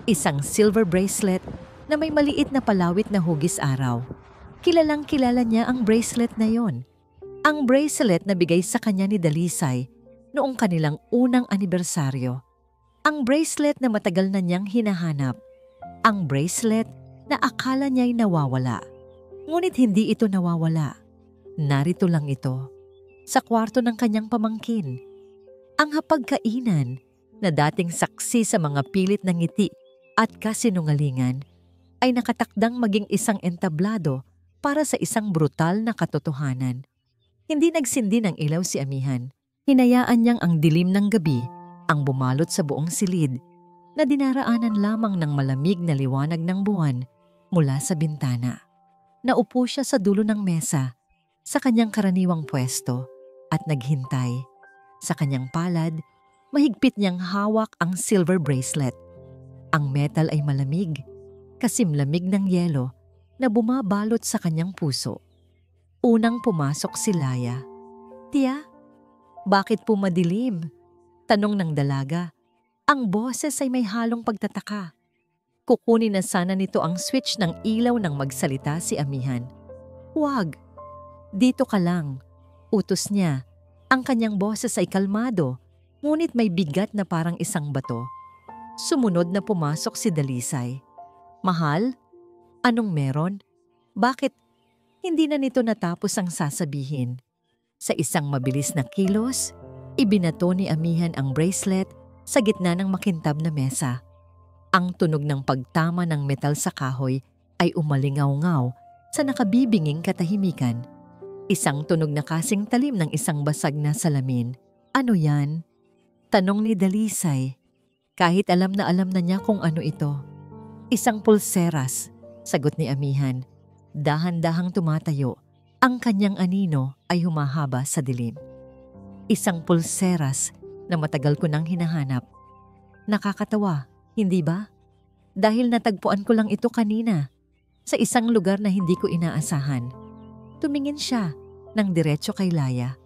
Isang silver bracelet na may maliit na palawit na hugis araw. Kilalang-kilala niya ang bracelet na yon. Ang bracelet na bigay sa kanya ni Dalisay noong kanilang unang anibersaryo. Ang bracelet na matagal na niyang hinahanap. Ang bracelet na akala niya'y nawawala. Ngunit hindi ito nawawala. Narito lang ito, sa kwarto ng kanyang pamangkin. Ang hapagkainan na dating saksi sa mga pilit na ngiti at kasinungalingan ay nakatakdang maging isang entablado para sa isang brutal na katotohanan. Hindi nagsindi ng ilaw si Amihan. Hinayaan niyang ang dilim ng gabi ang bumalot sa buong silid na dinaraanan lamang ng malamig na liwanag ng buwan mula sa bintana. Naupo siya sa dulo ng mesa sa kanyang karaniwang pwesto at naghintay. Sa kanyang palad, mahigpit niyang hawak ang silver bracelet. Ang metal ay malamig, kasimlamig ng yelo na bumabalot sa kanyang puso. Unang pumasok si Laya. "Tia, bakit po madilim?" Tanong ng dalaga. Ang boses ay may halong pagtataka. Kukunin na sana nito ang switch ng ilaw nang magsalita si Amihan. "Huwag. Dito ka lang." Utos niya. Ang kanyang boses ay kalmado, ngunit may bigat na parang isang bato. Sumunod na pumasok si Dalisay. "Mahal? Anong meron? Bakit?" Hindi na nito natapos ang sasabihin. Sa isang mabilis na kilos, ibinato ni Amihan ang bracelet sa gitna ng makintab na mesa. Ang tunog ng pagtama ng metal sa kahoy ay umalingaw-ngaw sa nakabibinging katahimikan. Isang tunog na kasing talim ng isang basag na salamin. "Ano yan?" Tanong ni Dalisay. Kahit alam na niya kung ano ito. "Isang pulseras," sagot ni Amihan. Dahan-dahang tumatayo, ang kanyang anino ay humahaba sa dilim. "Isang pulseras na matagal ko nang hinahanap. Nakakatawa, hindi ba? Dahil natagpuan ko lang ito kanina, sa isang lugar na hindi ko inaasahan." Tumingin siya ng diretso kay Laya.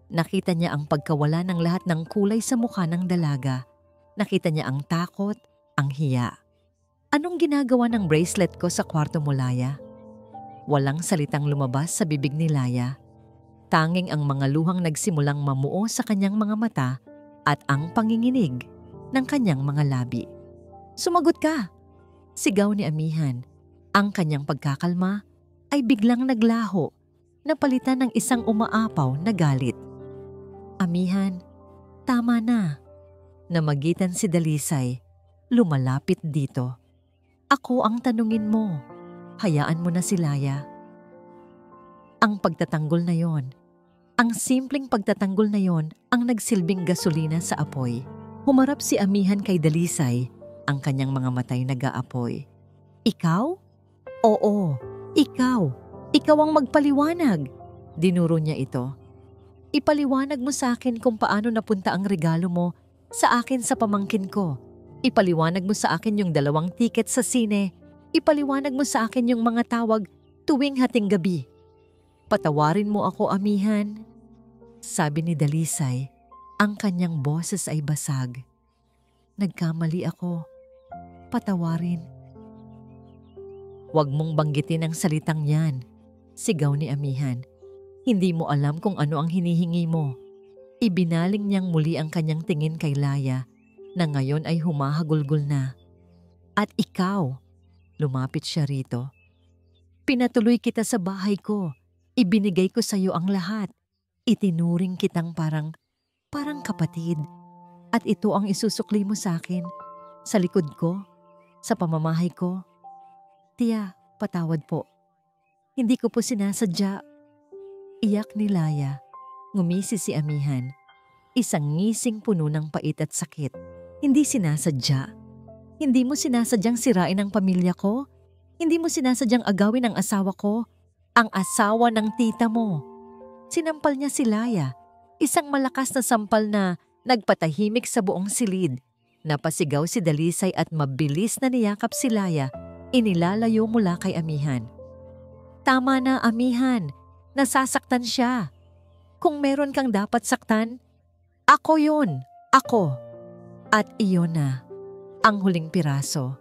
Nakita niya ang pagkawala ng lahat ng kulay sa mukha ng dalaga. Nakita niya ang takot, ang hiya. "Anong ginagawa ng bracelet ko sa kwarto mo, Laya?" Walang salitang lumabas sa bibig ni Laya. Tanging ang mga luhang nagsimulang mamuo sa kanyang mga mata at ang panginginig ng kanyang mga labi. "Sumagot ka!" Sigaw ni Amihan. Ang kanyang pagkakalma ay biglang naglaho, napalitan ng isang umaapaw na galit. "Amihan, tama na." Namagitan si Dalisay. "Lumalapit dito. Ako ang tanungin mo. Hayaan mo na si Laya." Ang pagtatanggol na yon, Ang simpleng pagtatanggol na yon ang nagsilbing gasolina sa apoy. Humarap si Amihan kay Dalisay, ang kanyang mga matay nag-aapoy. Ikaw? Oo, ikaw. Ikaw ang magpaliwanag. Dinuro niya ito. Ipaliwanag mo sa akin kung paano napunta ang regalo mo sa akin sa pamangkin ko. Ipaliwanag mo sa akin yung 2 tiket sa sine. Ipaliwanag mo sa akin yung mga tawag tuwing hating gabi. Patawarin mo ako, Amihan. Sabi ni Dalisay, ang kanyang boses ay basag. Nagkamali ako. Patawarin. Huwag mong banggitin ang salitang yan, sigaw ni Amihan. Hindi mo alam kung ano ang hinihingi mo. Ibinaling niyang muli ang kanyang tingin kay Laya na ngayon ay humahagulgol na. At ikaw, lumapit siya rito. Pinatuloy kita sa bahay ko. Ibinigay ko sa iyo ang lahat. Itinuring kitang parang kapatid. At ito ang isusukli mo sa akin, sa likod ko, sa pamamahay ko. Tiya, patawad po. Hindi ko po sinasadya. Iyak ni Laya. Ngumisi si Amihan. Isang ngising puno ng pait at sakit. Hindi sinasadya. Hindi mo sinasadyang sirain ang pamilya ko. Hindi mo sinasadyang agawin ang asawa ko. Ang asawa ng tita mo. Sinampal niya si Laya. Isang malakas na sampal na nagpatahimik sa buong silid. Napasigaw si Dalisay at mabilis na niyakap si Laya. Inilalayo mula kay Amihan. Tama na, Amihan. Nasasaktan siya. Kung meron kang dapat saktan, ako yun. Ako. At iyon na. Ang huling piraso.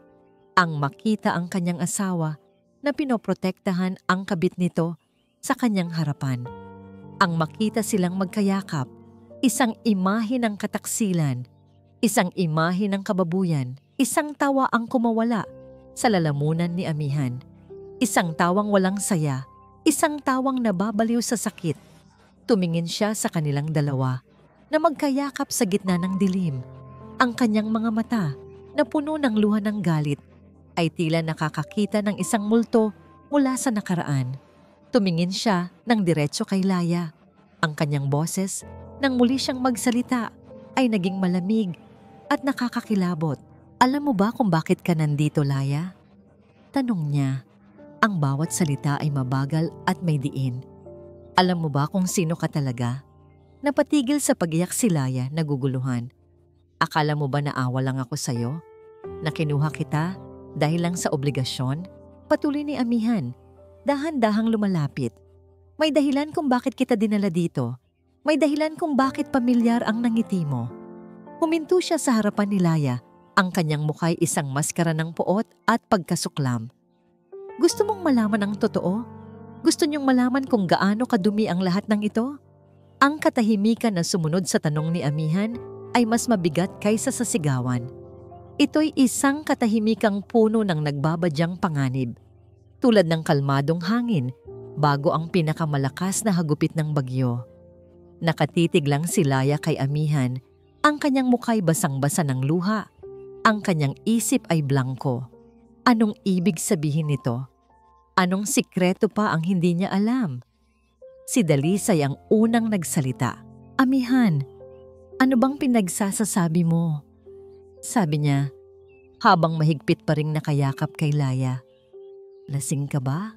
Ang makita ang kanyang asawa na pinoprotektahan ang kabit nito sa kanyang harapan. Ang makita silang magkayakap, isang imahe ng kataksilan, isang imahe ng kababuyan, isang tawa ang kumawala sa lalamunan ni Amihan. Isang tawang walang saya, isang tawang nababaliw sa sakit. Tumingin siya sa kanilang dalawa na magkayakap sa gitna ng dilim. Ang kanyang mga mata na puno ng luha ng galit ay tila nakakakita ng isang multo mula sa nakaraan. Tumingin siya ng diretso kay Laya. Ang kanyang boses, nang muli siyang magsalita, ay naging malamig at nakakakilabot. Alam mo ba kung bakit ka nandito, Laya? Tanong niya. Ang bawat salita ay mabagal at may diin. Alam mo ba kung sino ka talaga? Napatigil sa pag-iyak si Laya, naguguluhan. Akala mo ba naawa lang ako sa'yo? Na kinuha kita dahil lang sa obligasyon? Patuloy ni Amihan. Dahan-dahang lumalapit. May dahilan kung bakit kita dinala dito. May dahilan kung bakit pamilyar ang nangiti mo. Huminto siya sa harapan ni Laya. Ang kanyang mukhay isang maskara ng puot at pagkasuklam. Gusto mong malaman ang totoo? Gusto niyong malaman kung gaano kadumi ang lahat ng ito? Ang katahimikan na sumunod sa tanong ni Amihan ay mas mabigat kaysa sa sigawan. Ito'y isang katahimikang puno ng nagbabadyang panganib. Tulad ng kalmadong hangin bago ang pinakamalakas na hagupit ng bagyo. Nakatitig lang si Laya kay Amihan. Ang kanyang mukha'y basang-basa ng luha. Ang kanyang isip ay blanko. Anong ibig sabihin nito? Anong sikreto pa ang hindi niya alam? Si Dalisay ang unang nagsalita. Amihan, ano bang pinagsasasabi mo? Sabi niya, habang mahigpit pa ring nakayakap kay Laya. Lasing ka ba?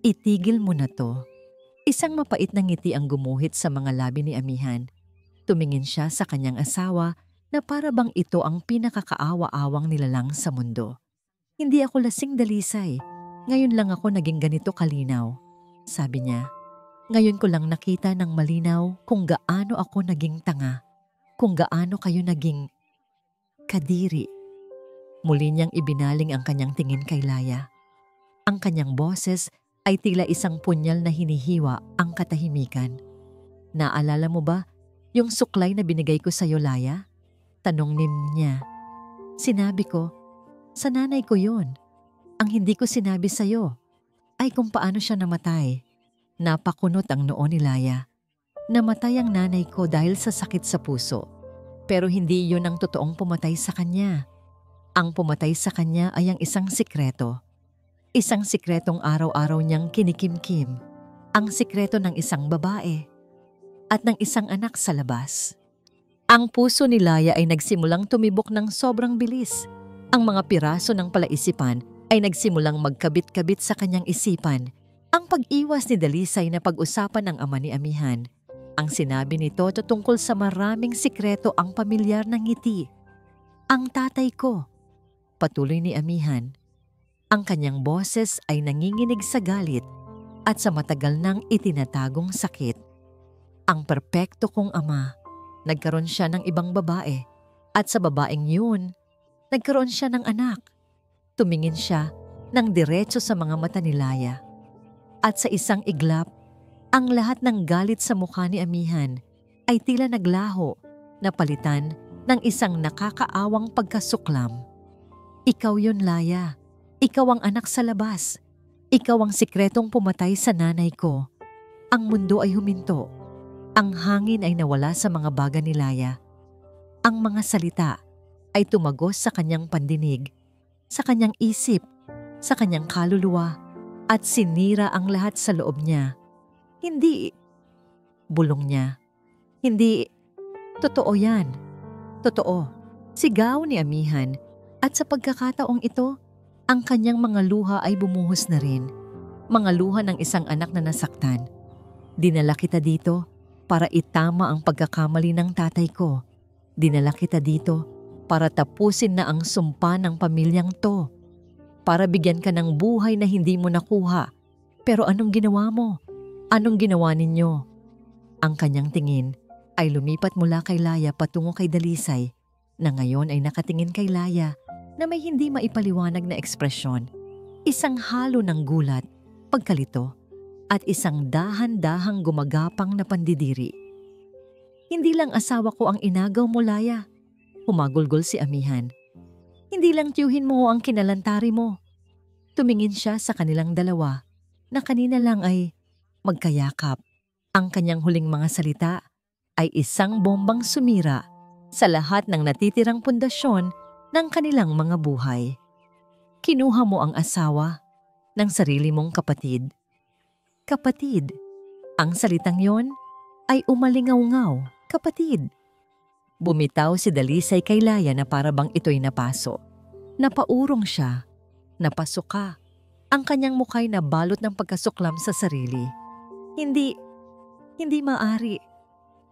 Itigil mo na to. Isang mapait na ngiti ang gumuhit sa mga labi ni Amihan. Tumingin siya sa kanyang asawa na para bang ito ang pinakakaawa-awang nilalang sa mundo. Hindi ako lasing, Dalisay. Ngayon lang ako naging ganito kalinaw. Sabi niya, ngayon ko lang nakita ng malinaw kung gaano ako naging tanga. Kung gaano kayo naging kadiri. Muli niyang ibinaling ang kanyang tingin kay Laya. Ang kanyang boses ay tila isang punyal na hinihiwa ang katahimikan. Naalala mo ba yung suklay na binigay ko sa iyo, Laya? Tanong niya. Sinabi ko, sa nanay ko yun. Ang hindi ko sinabi sa iyo ay kung paano siya namatay. Napakunot ang noo ni Laya. Namatay ang nanay ko dahil sa sakit sa puso. Pero hindi yun ang totoong pumatay sa kanya. Ang pumatay sa kanya ay ang isang sikreto. Isang sikretong araw-araw niyang kinikimkim. Ang sikreto ng isang babae. at ng isang anak sa labas. Ang puso ni Laya ay nagsimulang tumibok ng sobrang bilis. Ang mga piraso ng palaisipan ay nagsimulang magkabit-kabit sa kanyang isipan. Ang pag-iwas ni Dalisay na pag-usapan ng ama ni Amihan. Ang sinabi nito tungkol sa maraming sikreto ang pamilyar ng ngiti. Ang tatay ko, patuloy ni Amihan. Ang kanyang boses ay nanginginig sa galit at sa matagal nang itinatagong sakit. Ang perpekto kong ama, nagkaroon siya ng ibang babae at sa babaeng yun, nagkaroon siya ng anak. Tumingin siya ng diretso sa mga mata ni Laya. At sa isang iglap, ang lahat ng galit sa mukha ni Amihan ay tila naglaho na palitan ng isang nakakaawang pagkasuklam. Ikaw yun, Laya. Ikaw ang anak sa labas. Ikaw ang sikretong pumatay sa nanay ko. Ang mundo ay huminto. Ang hangin ay nawala sa mga baga ni Laya. Ang mga salita ay tumagos sa kanyang pandinig, sa kanyang isip, sa kanyang kaluluwa, at sinira ang lahat sa loob niya. Hindi, bulong niya. Hindi, totoo yan. Totoo, sigaw ni Amihan, at sa pagkakataong ito, ang kanyang mga luha ay bumuhos na rin. Mga luha ng isang anak na nasaktan. Dinala kita dito para itama ang pagkakamali ng tatay ko. Dinala kita dito para tapusin na ang sumpa ng pamilyang to. Para bigyan ka ng buhay na hindi mo nakuha. Pero anong ginawa mo? Anong ginawa ninyo? Ang kanyang tingin ay lumipat mula kay Laya patungo kay Dalisay, na ngayon ay nakatingin kay Laya na may hindi maipaliwanag na ekspresyon. Isang halo ng gulat, pagkalito, at isang dahan-dahang gumagapang na pandidiri. Hindi lang asawa ko ang inagaw mo, Laya. Humagulgol si Amihan. Hindi lang tiyuhin mo ang kinalantari mo. Tumingin siya sa kanilang dalawa na kanina lang ay magkayakap. Ang kanyang huling mga salita ay isang bombang sumira sa lahat ng natitirang pundasyon ng kanilang mga buhay. Kinuha mo ang asawa ng sarili mong kapatid. Kapatid. Ang salitang yon ay umalingaw-ngaw, kapatid. Bumitaw si Dalisay kay Laya na para bang ito'y napaso. Napaurong siya, napasuka. Ang kanyang mukhay na balot ng pagkasuklam sa sarili. Hindi maari.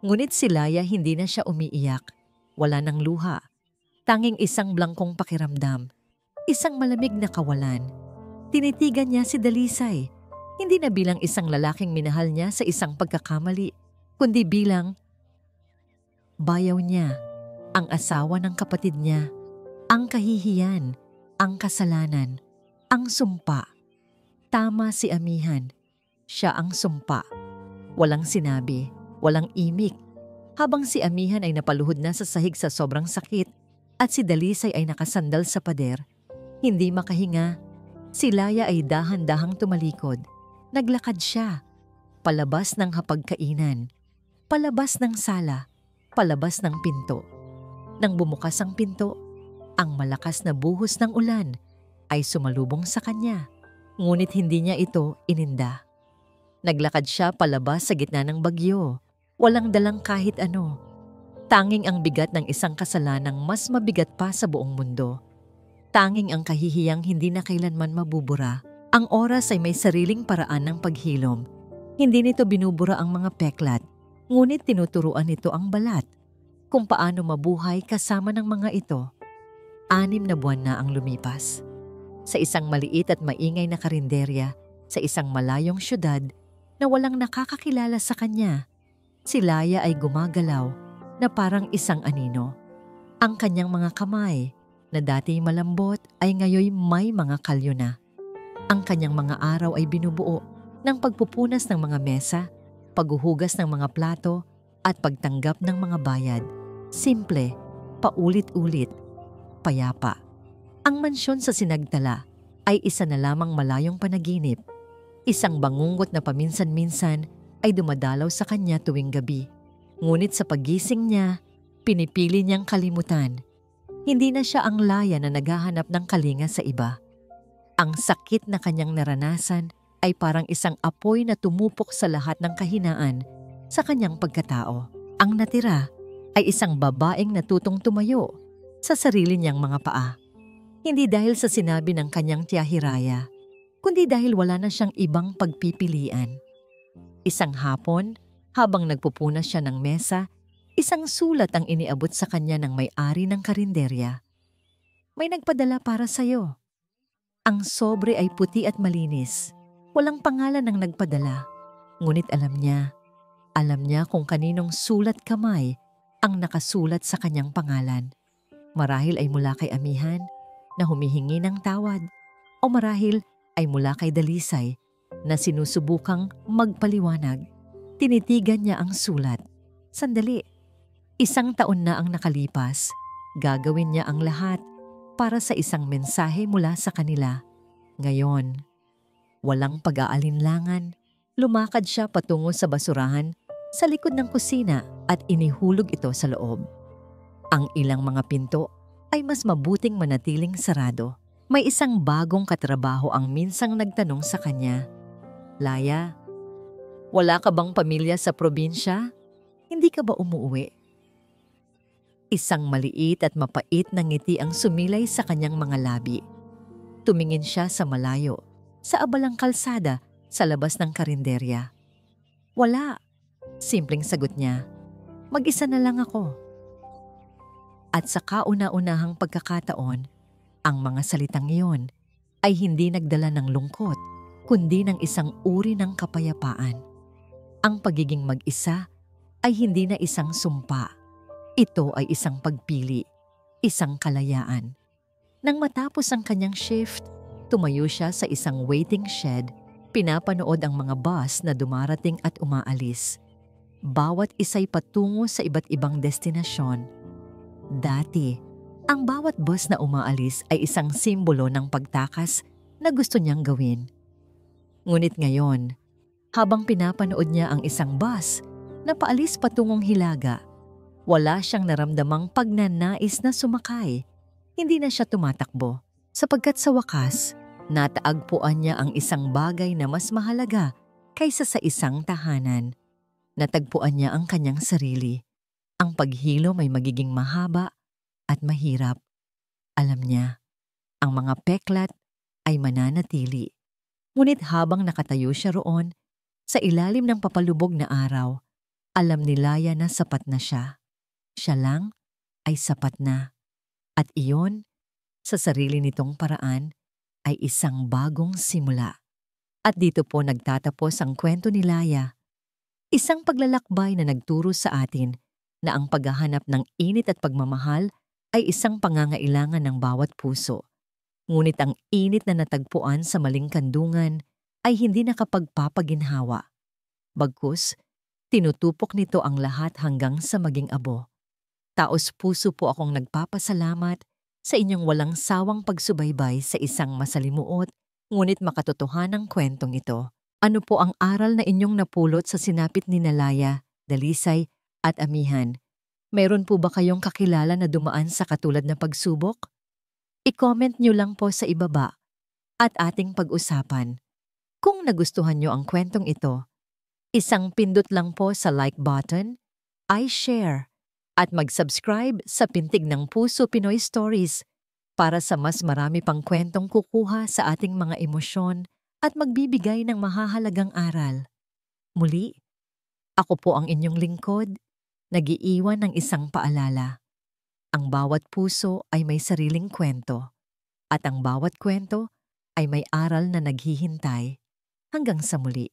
Ngunit si Laya hindi na siya umiiyak. Wala ng luha. Tanging isang blangkong pakiramdam. Isang malamig na kawalan. Tinitigan niya si Dalisay. Hindi na bilang isang lalaking minahal niya sa isang pagkakamali, kundi bilang bayaw niya, ang asawa ng kapatid niya, ang kahihiyan, ang kasalanan, ang sumpa. Tama si Amihan. Siya ang sumpa. Walang sinabi, walang imik. Habang si Amihan ay napaluhod na sa sahig sa sobrang sakit at si Dalisay ay nakasandal sa pader, hindi makahinga, si Laya ay dahan-dahang tumalikod. Naglakad siya, palabas ng hapagkainan, palabas ng sala, palabas ng pinto. Nang bumukas ang pinto, ang malakas na buhos ng ulan ay sumalubong sa kanya, ngunit hindi niya ito ininda. Naglakad siya palabas sa gitna ng bagyo, walang dalang kahit ano. Tanging ang bigat ng isang kasalanang mas mabigat pa sa buong mundo. Tanging ang kahihiyang hindi na kailanman mabubura. Ang oras ay may sariling paraan ng paghilom. Hindi nito binubura ang mga peklat, ngunit tinuturuan nito ang balat kung paano mabuhay kasama ng mga ito. 6 na buwan na ang lumipas. Sa isang maliit at maingay na karinderya, sa isang malayong syudad na walang nakakakilala sa kanya, si Laya ay gumagalaw na parang isang anino. Ang kanyang mga kamay na dati malambot ay ngayoy may mga kalyo na. Ang kanyang mga araw ay binubuo ng pagpupunas ng mga mesa, paghuhugas ng mga plato, at pagtanggap ng mga bayad. Simple, paulit-ulit, payapa. Ang mansyon sa Sinagtala ay isa na lamang malayong panaginip. Isang bangungot na paminsan-minsan ay dumadalaw sa kanya tuwing gabi. Ngunit sa paggising niya, pinipili niyang kalimutan. Hindi na siya ang Laya na naghahanap ng kalinga sa iba. Ang sakit na kanyang naranasan ay parang isang apoy na tumupok sa lahat ng kahinaan sa kanyang pagkatao. Ang natira ay isang babaeng natutong tumayo sa sarili niyang mga paa. Hindi dahil sa sinabi ng kanyang tiya Hiraya, kundi dahil wala na siyang ibang pagpipilian. Isang hapon, habang nagpupunas siya ng mesa, isang sulat ang iniabot sa kanya ng may-ari ng karinderya. May nagpadala para sa'yo. Ang sobre ay puti at malinis. Walang pangalan ng nagpadala. Ngunit alam niya kung kaninong sulat kamay ang nakasulat sa kanyang pangalan. Marahil ay mula kay Amihan na humihingi ng tawad, o marahil ay mula kay Dalisay na sinusubukang magpaliwanag. Tinitigan niya ang sulat. Sandali, 1 taon na ang nakalipas. Gagawin niya ang lahat para sa isang mensahe mula sa kanila. Ngayon, walang pag-aalinlangan, lumakad siya patungo sa basurahan sa likod ng kusina at inihulog ito sa loob. Ang ilang mga pinto ay mas mabuting manatiling sarado. May isang bagong katrabaho ang minsang nagtanong sa kanya, "Laya, wala ka bang pamilya sa probinsya? Hindi ka ba umuwi?" Isang maliit at mapait na ngiti ang sumilay sa kanyang mga labi. Tumingin siya sa malayo, sa abalang kalsada sa labas ng karinderya. "Wala," simpleng sagot niya. "Mag-isa na lang ako." At sa kauna-unahang pagkakataon, ang mga salitang iyon ay hindi nagdala ng lungkot, kundi ng isang uri ng kapayapaan. Ang pagiging mag-isa ay hindi na isang sumpa. Ito ay isang pagpili, isang kalayaan. Nang matapos ang kanyang shift, tumayo siya sa isang waiting shed, pinapanood ang mga bus na dumarating at umaalis. Bawat isa'y patungo sa iba't ibang destinasyon. Dati, ang bawat bus na umaalis ay isang simbolo ng pagtakas na gusto niyang gawin. Ngunit ngayon, habang pinapanood niya ang isang bus na paalis patungong Hilaga, wala siyang naramdamang pagnanais na sumakay. Hindi na siya tumatakbo, sapagkat sa wakas, nataagpuan niya ang isang bagay na mas mahalaga kaysa sa isang tahanan. Natagpuan niya ang kanyang sarili. Ang paghilo may magiging mahaba at mahirap. Alam niya, ang mga peklat ay mananatili. Ngunit habang nakatayo siya roon, sa ilalim ng papalubog na araw, alam ni Laya na sapat na siya. Siya lang ay sapat na. At iyon, sa sarili nitong paraan, ay isang bagong simula. At dito po nagtatapos ang kwento ni Laya. Isang paglalakbay na nagturo sa atin na ang paghahanap ng init at pagmamahal ay isang pangangailangan ng bawat puso. Ngunit ang init na natagpuan sa maling kandungan ay hindi nakapagpapaginhawa. Bagkus, tinutupok nito ang lahat hanggang sa maging abo. Taos-puso po akong nagpapasalamat sa inyong walang sawang pagsubaybay sa isang masalimuot ngunit makatotohanang kwentong ito. Ano po ang aral na inyong napulot sa sinapit ni Laya, Dalisay at Amihan? Meron po ba kayong kakilala na dumaan sa katulad na pagsubok? I-comment nyo lang po sa ibaba at ating pag-usapan. Kung nagustuhan nyo ang kwentong ito, isang pindot lang po sa like button, i-share, at mag-subscribe sa Pintig ng Puso Pinoy Stories para sa mas marami pang kwentong kukuha sa ating mga emosyon at magbibigay ng mahahalagang aral. Muli, ako po ang inyong lingkod, nag-iiwan ng isang paalala. Ang bawat puso ay may sariling kwento, at ang bawat kwento ay may aral na naghihintay. Hanggang sa muli.